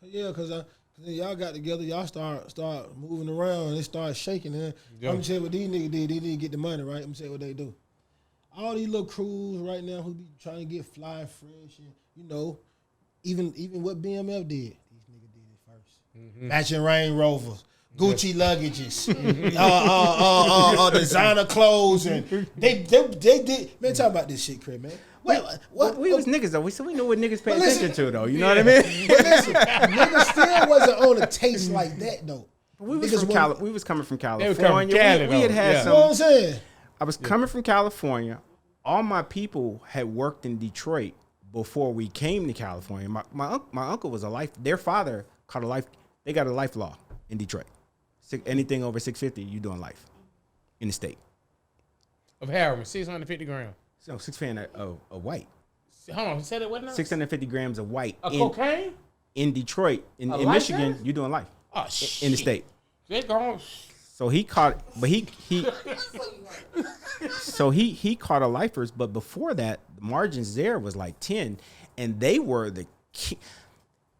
Yeah, because y'all got together, y'all start moving around, and it started shaking. And I'm going to tell you what these niggas did. They didn't get the money, right? I'm going to tell you what they do. All these little crews right now who be trying to get fly fresh and, even what BMF did. These niggas did it first. Matching Range Rovers, Gucci luggages, designer clothes, and they did. Man, talk about this shit, Chris, man. What? We was niggas though, so we know what niggas pay attention to though. You know what I mean? But listen, niggas still wasn't on a taste like that though. We was coming from California. From Cali, we had You know what I'm saying? I was coming from California. All my people had worked in Detroit before we came to California. My uncle was their father caught a life. They got a life law in Detroit. Anything over 650, you doing life in the state. Of heroin, 650 grams. So 650 of white. Hold on, say that what now? 650 grams of white. Cocaine? In Detroit, in Michigan, sentence? You doing life. Oh, shit. In the state. They gone. So he caught, but he so he caught a lifers, but before that, the margins there was like 10, and they were the key.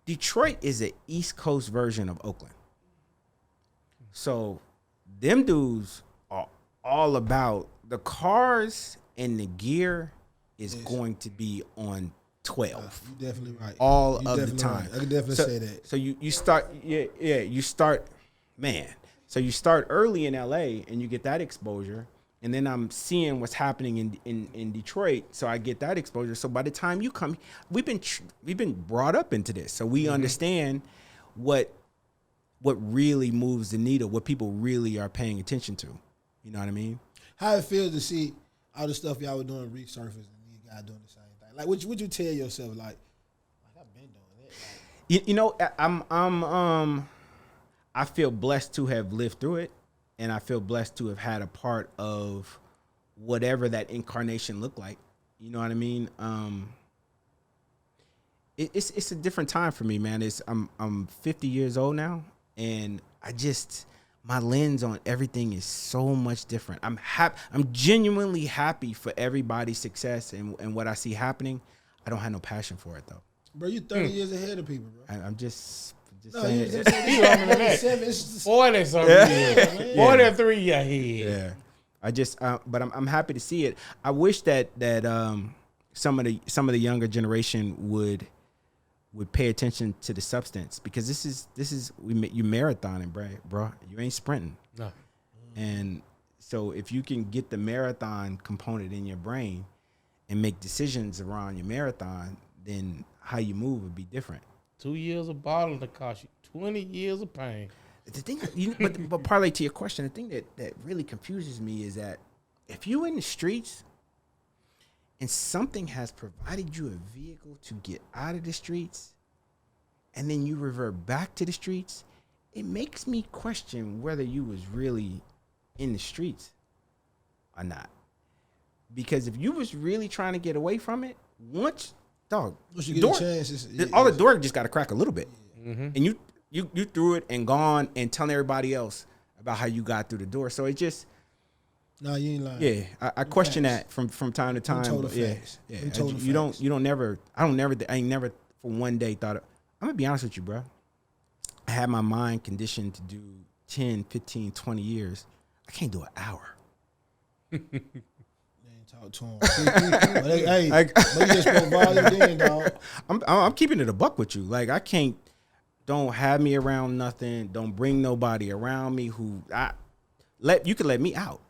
Detroit is an East Coast version of Oakland. So them dudes are all about the cars and the gear is going to be on 12. You're definitely right. All of the time. Right. I can definitely say that. So you start, you start, man. So you start early in LA and you get that exposure. And then I'm seeing what's happening in Detroit, so I get that exposure. So by the time you come, we've been brought up into this, so we understand what really moves the needle, what people really are paying attention to. You know what I mean? How it feels to see all the stuff y'all were doing resurface and these guys doing the same thing. Like, would you tell yourself like I've been doing it? Like, You know, I feel blessed to have lived through it. And I feel blessed to have had a part of whatever that incarnation looked like. You know what I mean? It's a different time for me, man. I'm 50 years old now, and my lens on everything is so much different. I'm genuinely happy for everybody's success and what I see happening. I don't have no passion for it though. Bro, you 30 years ahead of people, bro. I'm just No, saying. you just said 40 something years. 43 ahead. Yeah, but I'm happy to see it. I wish that some of the younger generation would pay attention to the substance, because this is you marathoning, bro. You ain't sprinting. No. And so if you can get the marathon component in your brain and make decisions around your marathon, then how you move would be different. 2 years of bottling to cost you 20 years of pain. The thing, but parlay to your question, the thing that really confuses me is that if you in the streets and something has provided you a vehicle to get out of the streets, and then you revert back to the streets, it makes me question whether you was really in the streets or not. Because if you was really trying to get away from it, once you get a chance, all the door just got to crack a little bit, and you threw it and gone and telling everybody else about how you got through the door. So it just, no, you ain't lying. yeah, I question that from time to time. I ain't never for one day thought of, I'm gonna be honest with you, bro. I had my mind conditioned to do 10, 15, 20 years. I can't do an hour. Talk to him. But you just spoke volume then, dog. I'm keeping it a buck with you. Like, don't have me around nothing. Don't bring nobody around me you can let me out.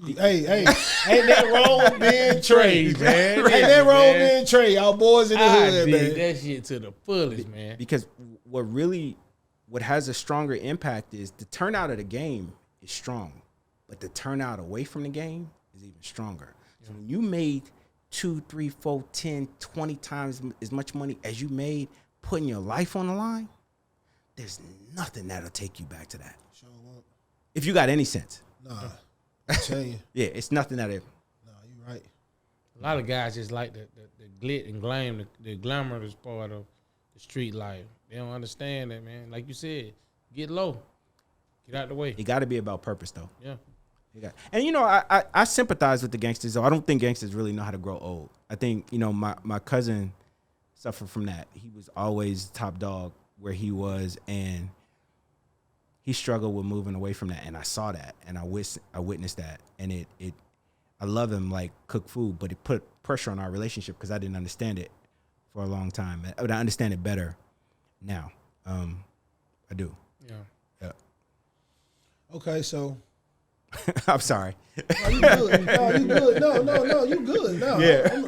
Hey, ain't that wrong with being Trey, man? Ain't that wrong with being Trey? Y'all boys in the hood, man. That shit to the fullest, man. Because what has a stronger impact is the turnout of the game is strong, but the turnout away from the game is even stronger. So when you made 2, 3, 4, 10, 20 times as much money as you made putting your life on the line, there's nothing that'll take you back to that. Sure won't. If you got any sense. Nah, I tell you. Yeah, it's nothing that Nah, you right. A lot of guys just like the glit and glam, the glamorous part of the street life. They don't understand that, man. Like you said, get low. Get out the way. It got to be about purpose, though. Yeah. And, I sympathize with the gangsters, though. I don't think gangsters really know how to grow old. I think, my cousin suffered from that. He was always top dog where he was, and he struggled with moving away from that. And I saw that, and I witnessed that. And I love him like cook food, but it put pressure on our relationship because I didn't understand it for a long time. But I understand it better now. I do. Yeah. Okay, so. I'm sorry. No, you good. No, you good. No, you good. No, Yeah.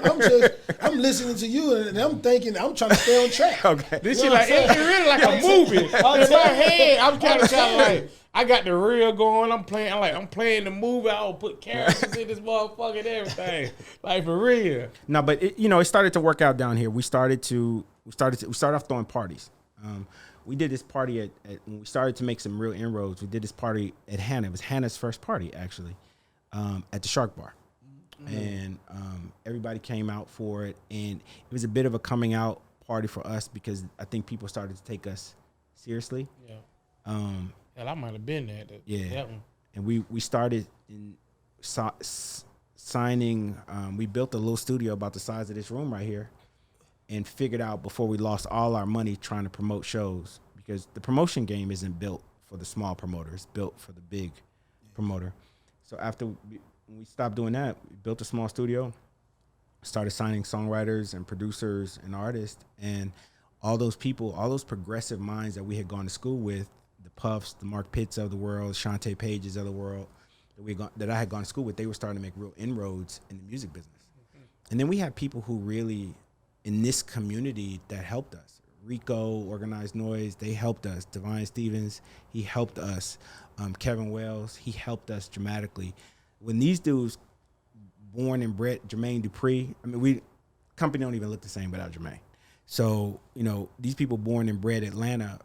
I'm listening to you and I'm thinking, I'm trying to stay on track. Okay. This shit like, it really like a movie. In my head, I'm kind of like, I got the reel going. I'm playing the movie. I'll put characters in this motherfucker and everything. Like, for real. No, but it started to work out down here. We started off throwing parties. We did this party at when we started to make some real inroads. We did this party at Hannah. It was Hannah's first party, actually, at the Shark Bar. Mm-hmm. And everybody came out for it. And it was a bit of a coming out party for us because I think people started to take us seriously. Yeah. Hell, I might have been there. That one. And we started signing. We built a little studio about the size of this room right here. And figured out before we lost all our money trying to promote shows, because the promotion game isn't built for the small promoters, built for the big promoter. So after when we stopped doing that, we built a small studio, started signing songwriters and producers and artists, and all those people, all those progressive minds that we had gone to school with, the Puffs, the Mark Pitts of the world, Shantae Pages of the world, that I had gone to school with, they were starting to make real inroads in the music business. And then we had people who really, in this community, that helped us. Rico, Organized Noise, they helped us. Divine Stevens, he helped us. Kevin Wells, he helped us dramatically. When these dudes, born and bred, Jermaine Dupri, I mean, company don't even look the same without Jermaine. So, you know, these people born and bred Atlanta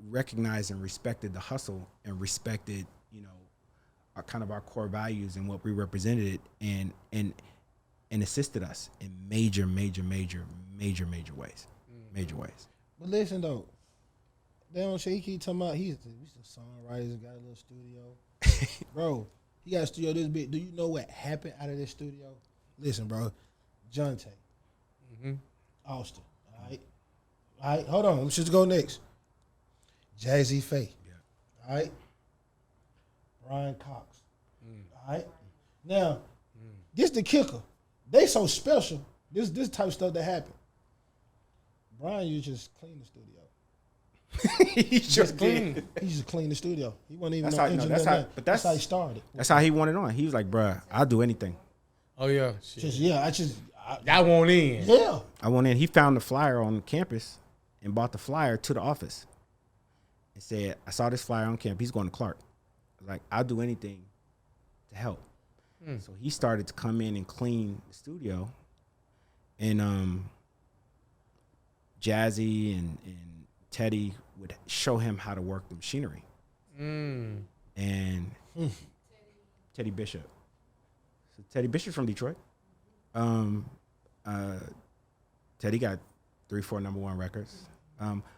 recognized and respected the hustle and respected, you know, our core values and what we represented, and assisted us in major ways. Major ways. But listen though, they don't say he keep talking about he's a songwriter, got a little studio. Bro, he got a studio this big. Do you know what happened out of this studio? Listen, bro. Jonte. Austin. All right, hold on. Let's just go next. Jazzy Faye. Yeah. All right. Brian Cox. All right. Now, this the kicker. They so special. This type of stuff that happened. Brian, you just clean the studio. He just clean. He just cleaned the studio. He wasn't even That's no how- no, engineer. that's That's how he started. That's how he wanted on. He was like, bruh, I'll do anything. Oh yeah, shit. I want in. Yeah. I went in. He found the flyer on campus and bought the flyer to the office and said, I saw this flyer on campus. He's going to Clark. I was like, I'll do anything to help. So he started to come in and clean the studio. And Jazzy and Teddy would show him how to work the machinery. And Teddy Bishop. So Teddy Bishop's from Detroit. Teddy got 3-4 #1 records.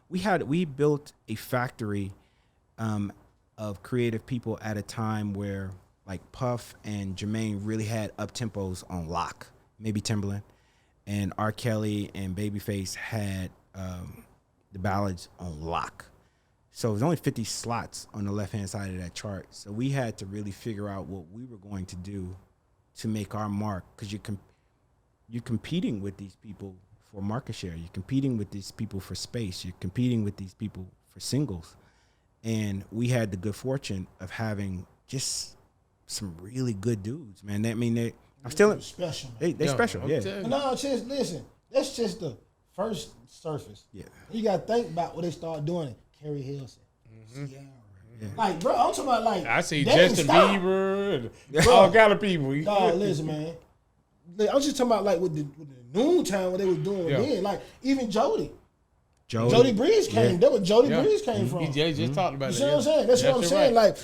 We built a factory of creative people at a time where like Puff and Jermaine really had up tempos on lock, maybe Timbaland, and R. Kelly and Babyface had the ballads on lock. So it was only 50 slots on the left-hand side of that chart. So we had to really figure out what we were going to do to make our mark, because you're competing with these people for market share. You're competing with these people for space. You're competing with these people for singles. And we had the good fortune of having just some really good dudes, man. I'm still special. They special, yeah. No, just listen. That's just the first surface. Yeah. You gotta think about what they start doing. Carrie Hilson, Ciara. Yeah. Like, bro, I'm talking about like I see Justin Bieber and all kind of people. Dog, listen, man. I'm just talking about like with the noontime what they was doing then. Like even Jody Breeze came. That was Jody Breeze came from. He just talked about you see what I'm saying? That's what I'm saying. Like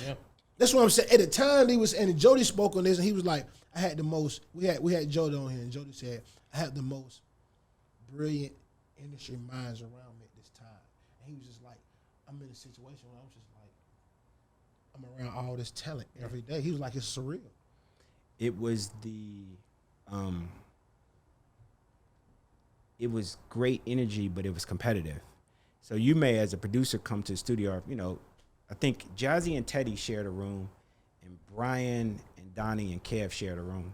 that's what I'm saying. At the time and Jody spoke on this, and he was like, I had the most. We had Jody on here, and Jody said, I had the most brilliant industry minds around me at this time. And he was just like, I'm in a situation where I'm just like, I'm around all this talent every day. He was like, it's surreal. It was it was great energy, but it was competitive. So you may, as a producer, come to the studio, you know, I think Jazzy and Teddy shared a room, and Brian and Donnie and Kev shared a room.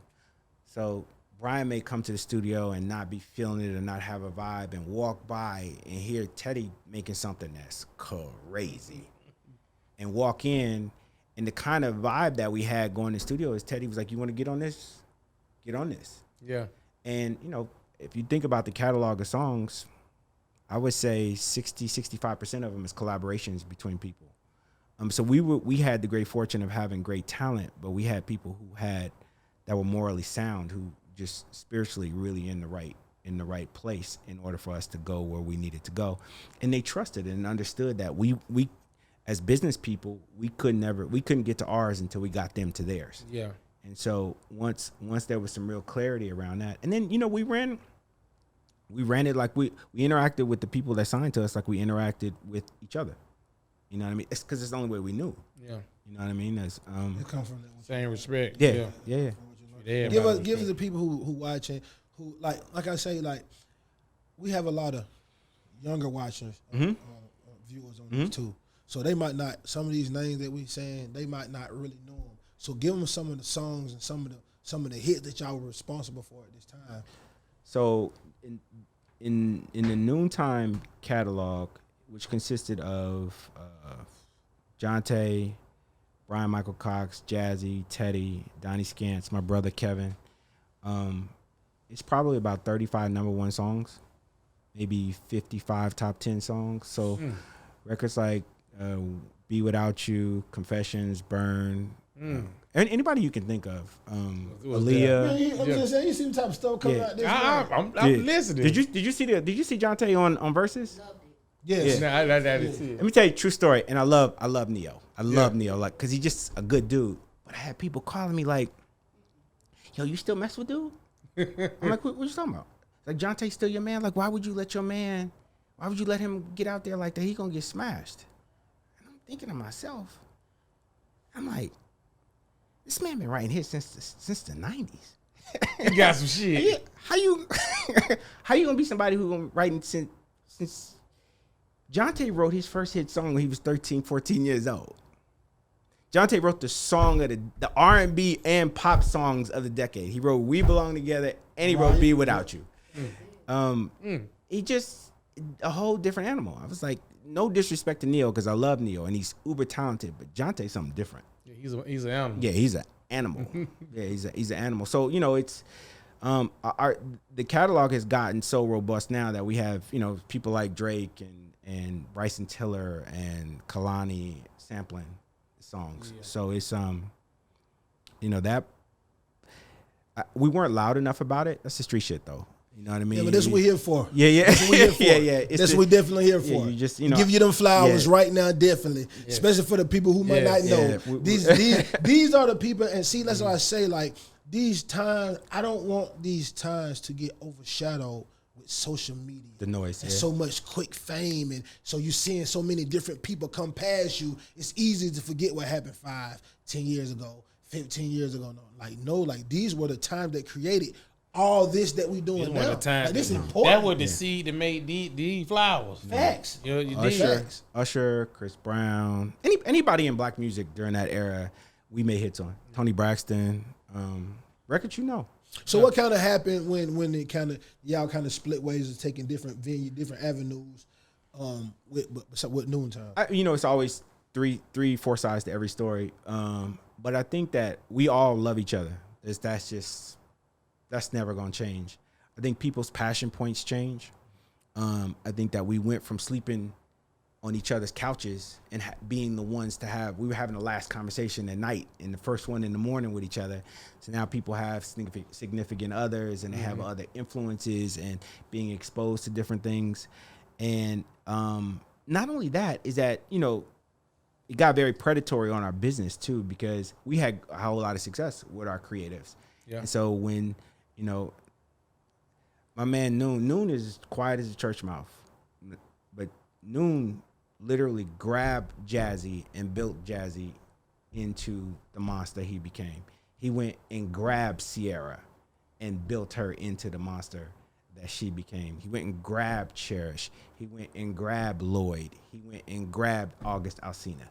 So Brian may come to the studio and not be feeling it or not have a vibe, and walk by and hear Teddy making something that's crazy, and walk in, and the kind of vibe that we had going to the studio is Teddy was like, you want to get on this? Get on this. Yeah. And, you know, if you think about the catalog of songs, I would say 65% of them is collaborations between people. So we had the great fortune of having great talent, but we had people that were morally sound, who just spiritually really in the right place in order for us to go where we needed to go. And they trusted and understood that we as business people, we couldn't get to ours until we got them to theirs. Yeah. And so once there was some real clarity around that, and then, you know, we ran it like we interacted with the people that signed to us like we interacted with each other. You know what I mean? It's because it's the only way we knew. Yeah. You know what I mean? It come from that same respect. Yeah. Give us the people who watching, who like I say, like we have a lot of younger watchers, viewers on this too. So they might not, some of these names that we saying, they might not really know them. So give them some of the songs and some of the hits that y'all were responsible for at this time. So in the Noontime catalog, which consisted of Jonte, Brian Michael Cox, Jazzy, Teddy, Donnie Scantz, my brother Kevin, it's probably about 35 number one songs, maybe 55 top 10 songs. So records like Be Without You, Confessions, Burn, and anybody you can think of. Aaliyah. I'm just saying, you see the type of stuff coming out this I'm listening. Did you see Jonte on Versus? Yes. Nah, I didn't see it. Let me tell you a true story, and I love Neo. I love Neo, like, cause he's just a good dude. But I had people calling me like, "Yo, you still mess with dude?" I'm like, "What you talking about?" Like, Jonte's still your man. Like, why would you let him get out there like that? He gonna get smashed. And I'm thinking to myself, I'm like, this man been writing hits since the '90s. You got some shit. How you gonna be somebody who been writing since Jonte wrote his first hit song when he was 13, 14 years old. Jonte wrote the song of the R&B and pop songs of the decade. He wrote We Belong Together and he wrote Be Without You. He just a whole different animal. I was like, no disrespect to Neo because I love Neo and he's uber talented, but Jonte's something different. Yeah, he's an animal. Yeah, he's an animal. Yeah, he's an animal. So, you know, it's the catalog has gotten so robust now that we have, you know, people like Drake and Bryson Tiller and Kalani sampling songs. Yeah. So it's you know, that we weren't loud enough about it. That's the street shit though. You know what I mean? Yeah, but that's what we're here for. Yeah. That's what we're here for. yeah. That's what we're definitely here for. You just, you know, give you them flowers right now, definitely. Yeah. Especially for the people who might not know. Yeah. These are the people, and see, that's what I say, like, these times, I don't want these times to get overshadowed with social media. The noise, and so much quick fame, and so you're seeing so many different people come past you. It's easy to forget what happened 5, 10 years ago, 15 years ago. Like these were the times that created all this that we doing now. Like, this is important. That was the seed that made these flowers. Facts. You know, Usher, Chris Brown, anybody in black music during that era, we made hits on. Tony Braxton, records, you know. So what kind of happened when it kind of y'all kind of split ways of taking different venues, different avenues, with Noontime? You know, it's always three, 4 sides to every story. But I think that we all love each other. That's never gonna change. I think people's passion points change. I think that we went from sleeping on each other's couches and being the ones we were having the last conversation at night and the first one in the morning with each other. So now people have significant others and they have other influences and being exposed to different things. And not only that is that, you know, it got very predatory on our business too, because we had a whole lot of success with our creatives. Yeah. And so when, you know, my man Noon is quiet as a church mouse, but Noon literally grabbed Jazzy and built Jazzy into the monster he became. He went and grabbed Sierra and built her into the monster that she became. He went and grabbed Cherish. He went and grabbed Lloyd. He went and grabbed August Alsina.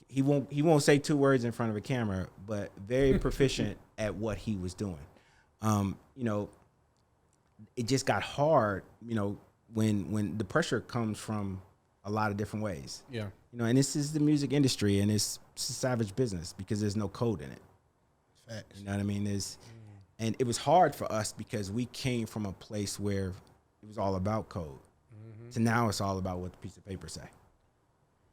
He won't say 2 words in front of a camera, but very proficient at what he was doing. You know, it just got hard, you know, when the pressure comes from a lot of different ways. Yeah. You know, and this is the music industry and it's a savage business because there's no code in it. Facts. You know what I mean? And it was hard for us because we came from a place where it was all about code. So now it's all about what the piece of paper say.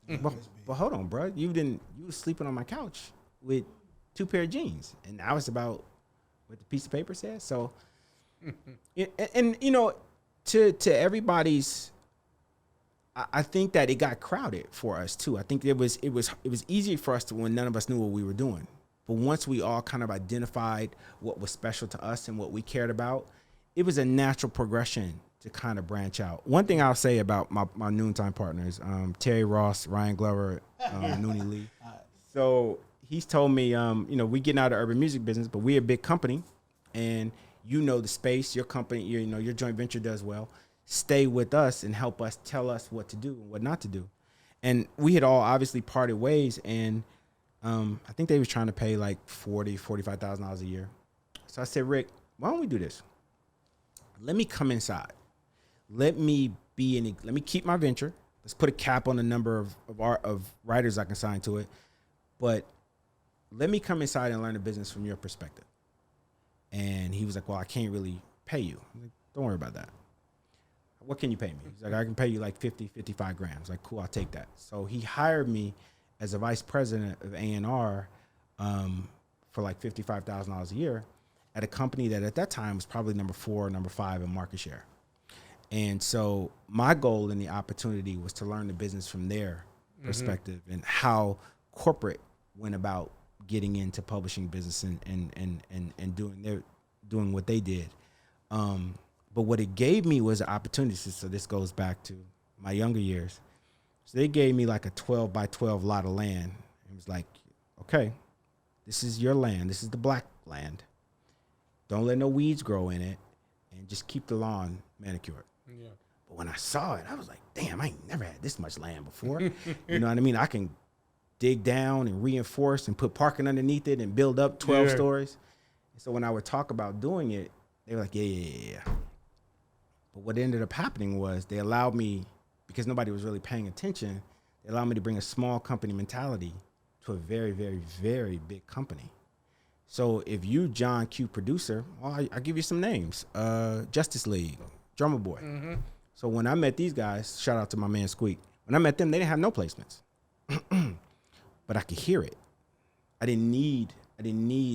But hold on, bro. You was sleeping on my couch with 2 pair of jeans, and now it's about what the piece of paper says. So, and you know, to everybody's, I think that it got crowded for us too. I think it was easy for us when none of us knew what we were doing. But once we all kind of identified what was special to us and what we cared about, it was a natural progression to kind of branch out. One thing I'll say about my Noontime partners, Terry Ross, Ryan Glover, Noonie Lee. So he's told me, you know, we getting out of urban music business, but we're a big company, and you know the space, your company, you know, your joint venture does well. Stay with us and help us tell us what to do and what not to do. And we had all obviously parted ways, and I think they was trying to pay like $45,000 a year. So I said, Rick, why don't we do this? Let me come inside. Let me keep my venture. Let's put a cap on the number of writers I can sign to it. But let me come inside and learn the business from your perspective. And he was like, well, I can't really pay you. I'm like, don't worry about that. What can you pay me? He's like, I can pay you like 50, 55 grand. I was like, cool, I'll take that. So he hired me as a vice president of A&R for like $55,000 a year at a company that at that time was probably number 4 or number 5 in market share. And so my goal and the opportunity was to learn the business from their perspective and how corporate went about getting into publishing business and doing what they did. But what it gave me was an opportunity. So this goes back to my younger years. So they gave me like a 12 by 12 lot of land. It was like, okay, this is your land. This is the black land. Don't let no weeds grow in it, and just keep the lawn manicured. Yeah. But when I saw it, I was like, damn, I ain't never had this much land before. You know what I mean? I can dig down and reinforce and put parking underneath it and build up 12 stories. And so when I would talk about doing it, they were like, yeah. But what ended up happening was they allowed me, because nobody was really paying attention, they allowed me to bring a small company mentality to a very, very, very big company. So if you, John Q, producer, well, I give you some names. Justice League, Drummer Boy. Mm-hmm. So when I met these guys, shout out to my man Squeak, when I met them, they didn't have no placements. But I could hear it. I didn't need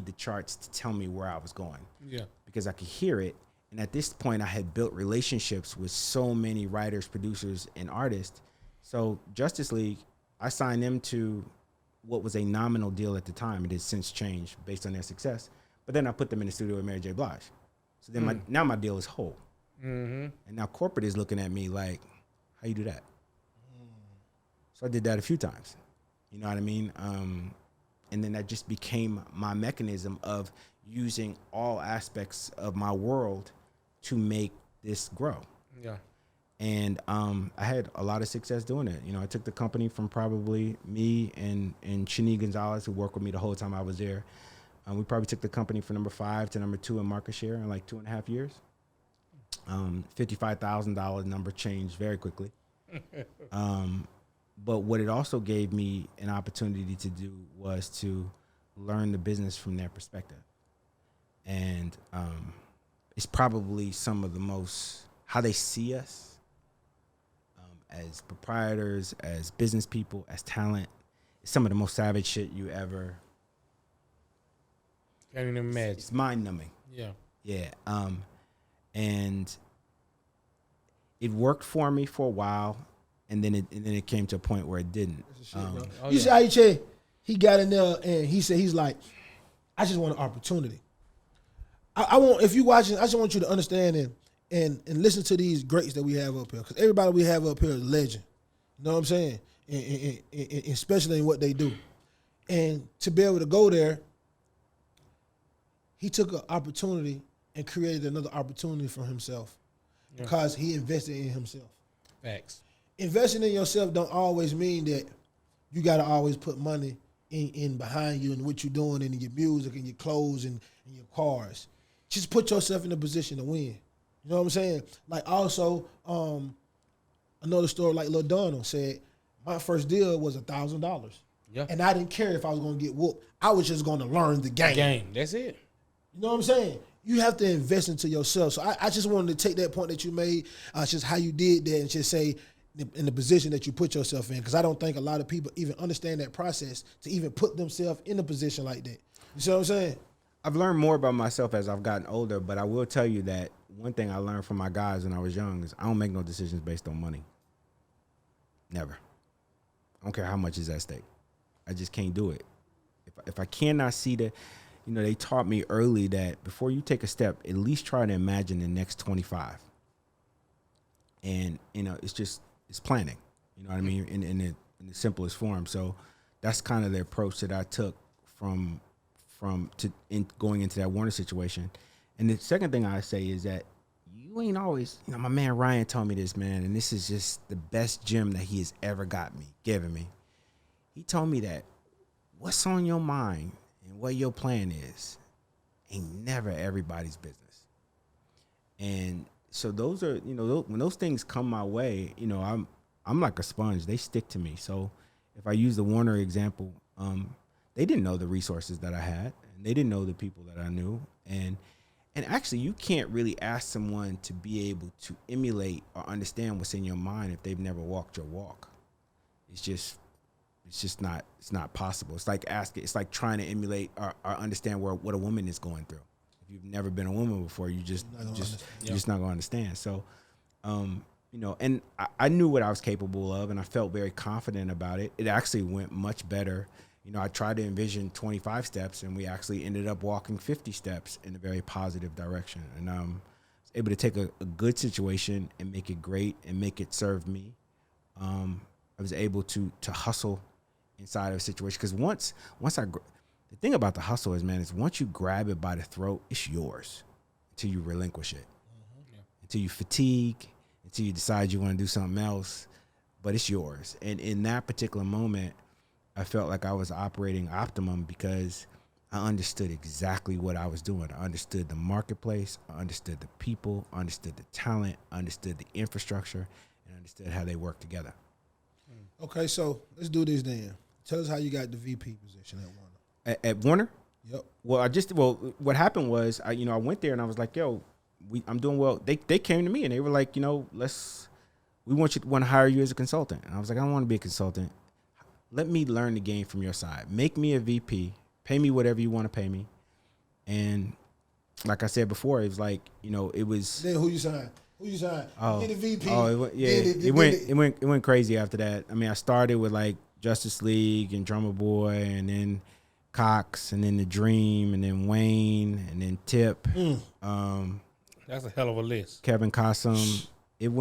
the charts to tell me where I was going. Yeah. Because I could hear it. And at this point, I had built relationships with so many writers, producers, and artists. So Justice League, I signed them to what was a nominal deal at the time. It has since changed based on their success. But then I put them in the studio with Mary J. Blige. So then now my deal is whole. Mm-hmm. And now corporate is looking at me like, how you do that? So I did that a few times. You know what I mean? And then that just became my mechanism of using all aspects of my world to make this grow. Yeah. And I had a lot of success doing it. You know, I took the company from probably me and Shani Gonzalez, who worked with me the whole time I was there. We probably took the company from number 5 to number 2 in market share in like 2.5 years. $55,000 number changed very quickly. But what it also gave me an opportunity to do was to learn the business from their perspective. And it's probably some of the most, how they see us as proprietors, as business people, as talent. It's some of the most savage shit you ever. Can't even imagine. It's mind-numbing. Yeah. Yeah. And it worked for me for a while. And then it came to a point where it didn't. Shit, you see how he got in there and he said, he's like, I just want an opportunity. I want, if you watching, I just want you to understand and listen to these greats that we have up here. Because everybody we have up here is a legend. You know what I'm saying? And especially in what they do. And to be able to go there, he took an opportunity and created another opportunity for himself because he invested in himself. Facts. Investing in yourself don't always mean that you got to always put money in behind you and what you're doing and in your music and your clothes and your cars. Just put yourself in a position to win. You know what I'm saying? Like also, another story like Lil Donald said, my first deal was $1,000. Yeah. And I didn't care if I was going to get whooped. I was just going to learn the game. That's it. You know what I'm saying? You have to invest into yourself. So I just wanted to take that point that you made, just how you did that and just say, in the position that you put yourself in, because I don't think a lot of people even understand that process to even put themselves in a position like that. You see what I'm saying? I've learned more about myself as I've gotten older, but I will tell you that one thing I learned from my guys when I was young is I don't make no decisions based on money. Never. I don't care how much is at stake. I just can't do it. If I cannot see the, they taught me early that before you take a step, at least try to imagine the next 25. And, it's planning, you know what I mean, in the simplest form. So that's kind of the approach that I took from going into that Warner situation. And the second thing I say is that you you ain't always, my man Ryan told me this, man, and this is just the best gem that he has ever given me. He told me that what's on your mind and what your plan is ain't never everybody's business. And so those are, when those things come my way, I'm like a sponge. They stick to me. So if I use the Warner example, they didn't know the resources that I had, and they didn't know the people that I knew. And actually, you can't really ask someone to be able to emulate or understand what's in your mind if they've never walked your walk. It's just not possible. It's like trying to emulate or understand what a woman is going through. If you've never been a woman before, you're just not gonna understand. So, and I knew what I was capable of, and I felt very confident about it. It actually went much better. I tried to envision 25 steps, and we actually ended up walking 50 steps in a very positive direction. And I was able to take a good situation and make it great and make it serve me. I was able to hustle inside of a situation, because the thing about the hustle is, man, is once you grab it by the throat, it's yours until you relinquish it, until you fatigue, until you decide you want to do something else, but it's yours. And in that particular moment, I felt like I was operating optimum because I understood exactly what I was doing. I understood the marketplace, I understood the people, I understood the talent, I understood the infrastructure, and I understood how they work together. Okay, so let's do this then. Tell us how you got the VP position at Warner. At Warner? Yep. What happened was, I went there and I was like, yo, I'm doing well. They came to me and they were like, we want to hire you as a consultant. And I was like, I don't want to be a consultant. Let me learn the game from your side. Make me a VP. Pay me whatever you want to pay me. And like I said before, it was like, it was. Then who you signed? Oh, Get a VP. Oh, it went crazy after that. I mean, I started with like Justice League and Drummer Boy, and then Cox, and then The Dream, and then Wayne, and then Tip. That's a hell of a list. Kevin Cossum. It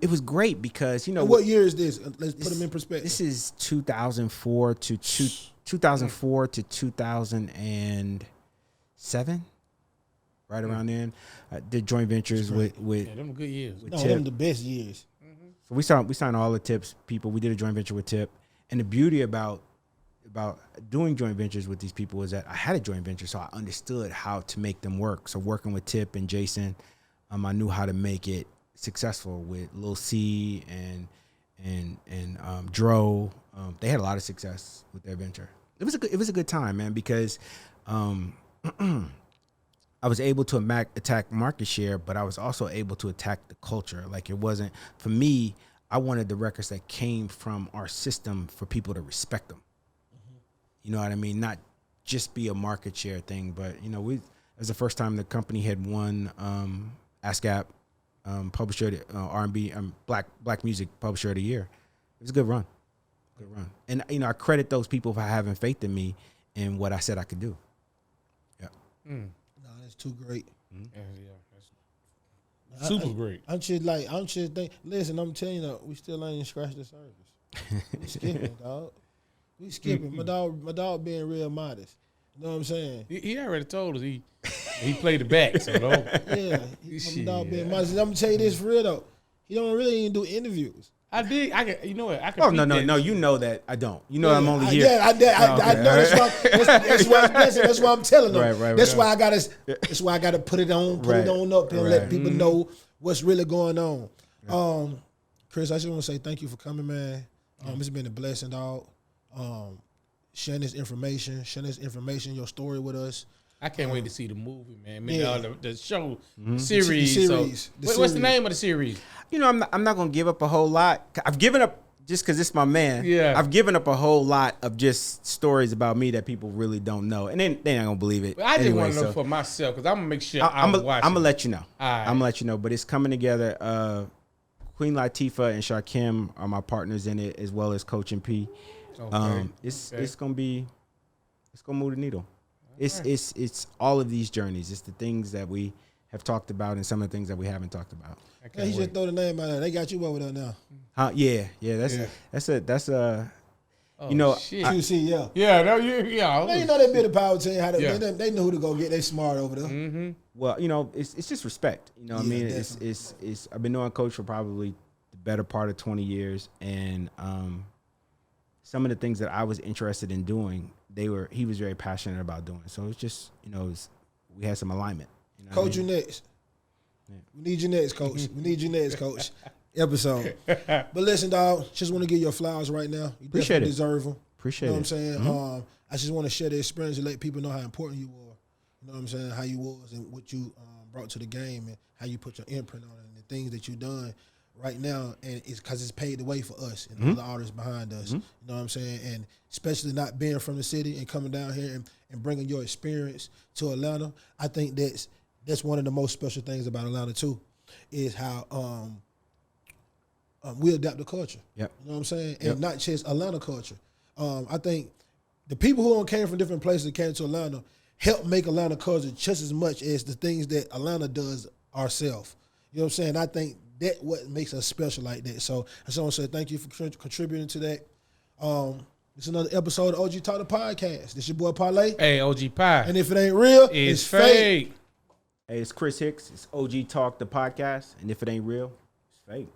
was great because, And what year is this? Let's put them in perspective. This is 2004 to 2007, right around then. I did joint ventures with them good years. No, them the best years. So we signed all the Tip's people. We did a joint venture with Tip, and the beauty about doing joint ventures with these people is that I had a joint venture, so I understood how to make them work. So working with Tip and Jason, I knew how to make it successful with Lil C and Dro. They had a lot of success with their venture. It was a good time, man, because I was able to attack market share, but I was also able to attack the culture. Like, it wasn't, for me, I wanted the records that came from our system for people to respect them. You know what I mean? Not just be a market share thing, but, it was the first time the company had won ASCAP Publisher, R&B, Black Music Publisher of the Year. It was a good run. And, I credit those people for having faith in me and what I said I could do. Yeah. No, that's too great. That's super great. I'm just think. Listen, I'm telling you, we still ain't scratched the surface. We skipping, dog. We skipping. My dog being real modest. You know what I'm saying? He already told us he played the back, so don't. Yeah, my dog being modest. I'm gonna tell you this for real though. He don't really even do interviews. I did. You know what? I could. Oh no! You know that I don't. You know I'm only here. I know. That's why I'm telling them. Right. That's why I gotta put it on, up there, and let people know what's really going on. Chris, I just want to say thank you for coming, man. It's been a blessing, dog. Sharing this information, your story with us. I can't wait to see the movie, man. The show series. What's the name of the series? I'm not gonna give up a whole lot. I've given up just because it's my man. Yeah, I've given up a whole lot of just stories about me that people really don't know, and they ain't gonna believe it. But I just want to know for myself because I'm gonna make sure I'm watching. I'm gonna let you know. All right. I'm gonna let you know. But it's coming together. Queen Latifah and Shakim are my partners in it, as well as Coach and P. Okay. It's gonna move the needle. It's all of these journeys. It's the things that we have talked about and some of the things that we haven't talked about. He just throw the name out there. They got you over there now. Yeah. That's a. Oh, shit. QC, yeah. No, yeah. They know they built a power team. They know who to go get. They smart over there. Mm-hmm. Well, you know, it's just respect. You know what I mean? Definitely. It's I've been knowing Coach for probably the better part of 20 years. And some of the things that I was interested in doing, he was very passionate about doing. So it's just, you know, we had some alignment. You know Coach, you next. Yeah. We need you next, Coach. We need you next, Coach. Episode. But listen, dog, just want to give your flowers right now. You Appreciate definitely it. deserve them. Appreciate You know it. what I'm saying? I just want to share the experience and let people know how important you were. You know what I'm saying? How you was and what you brought to the game and how you put your imprint on it and the things that you done right now. And it's because it's paved the way for us and all the artists behind us. You know what I'm saying? And especially not being from the city and coming down here and bringing your experience to Atlanta. I think that's one of the most special things about Atlanta too, is how we adapt the culture. Yep. You know what I'm saying? Yep. And not just Atlanta culture. I think the people who came from different places that came to Atlanta helped make Atlanta culture just as much as the things that Atlanta does ourselves. You know what I'm saying? I think that what makes us special like that. So I just want to say thank you for contributing to that. It's another episode of OG Talk the Podcast. This your boy Parlay. Hey, OG Pie. And if it ain't real, it's fake. Hey, it's Chris Hicks. It's OG Talk, the podcast. And if it ain't real, it's fake.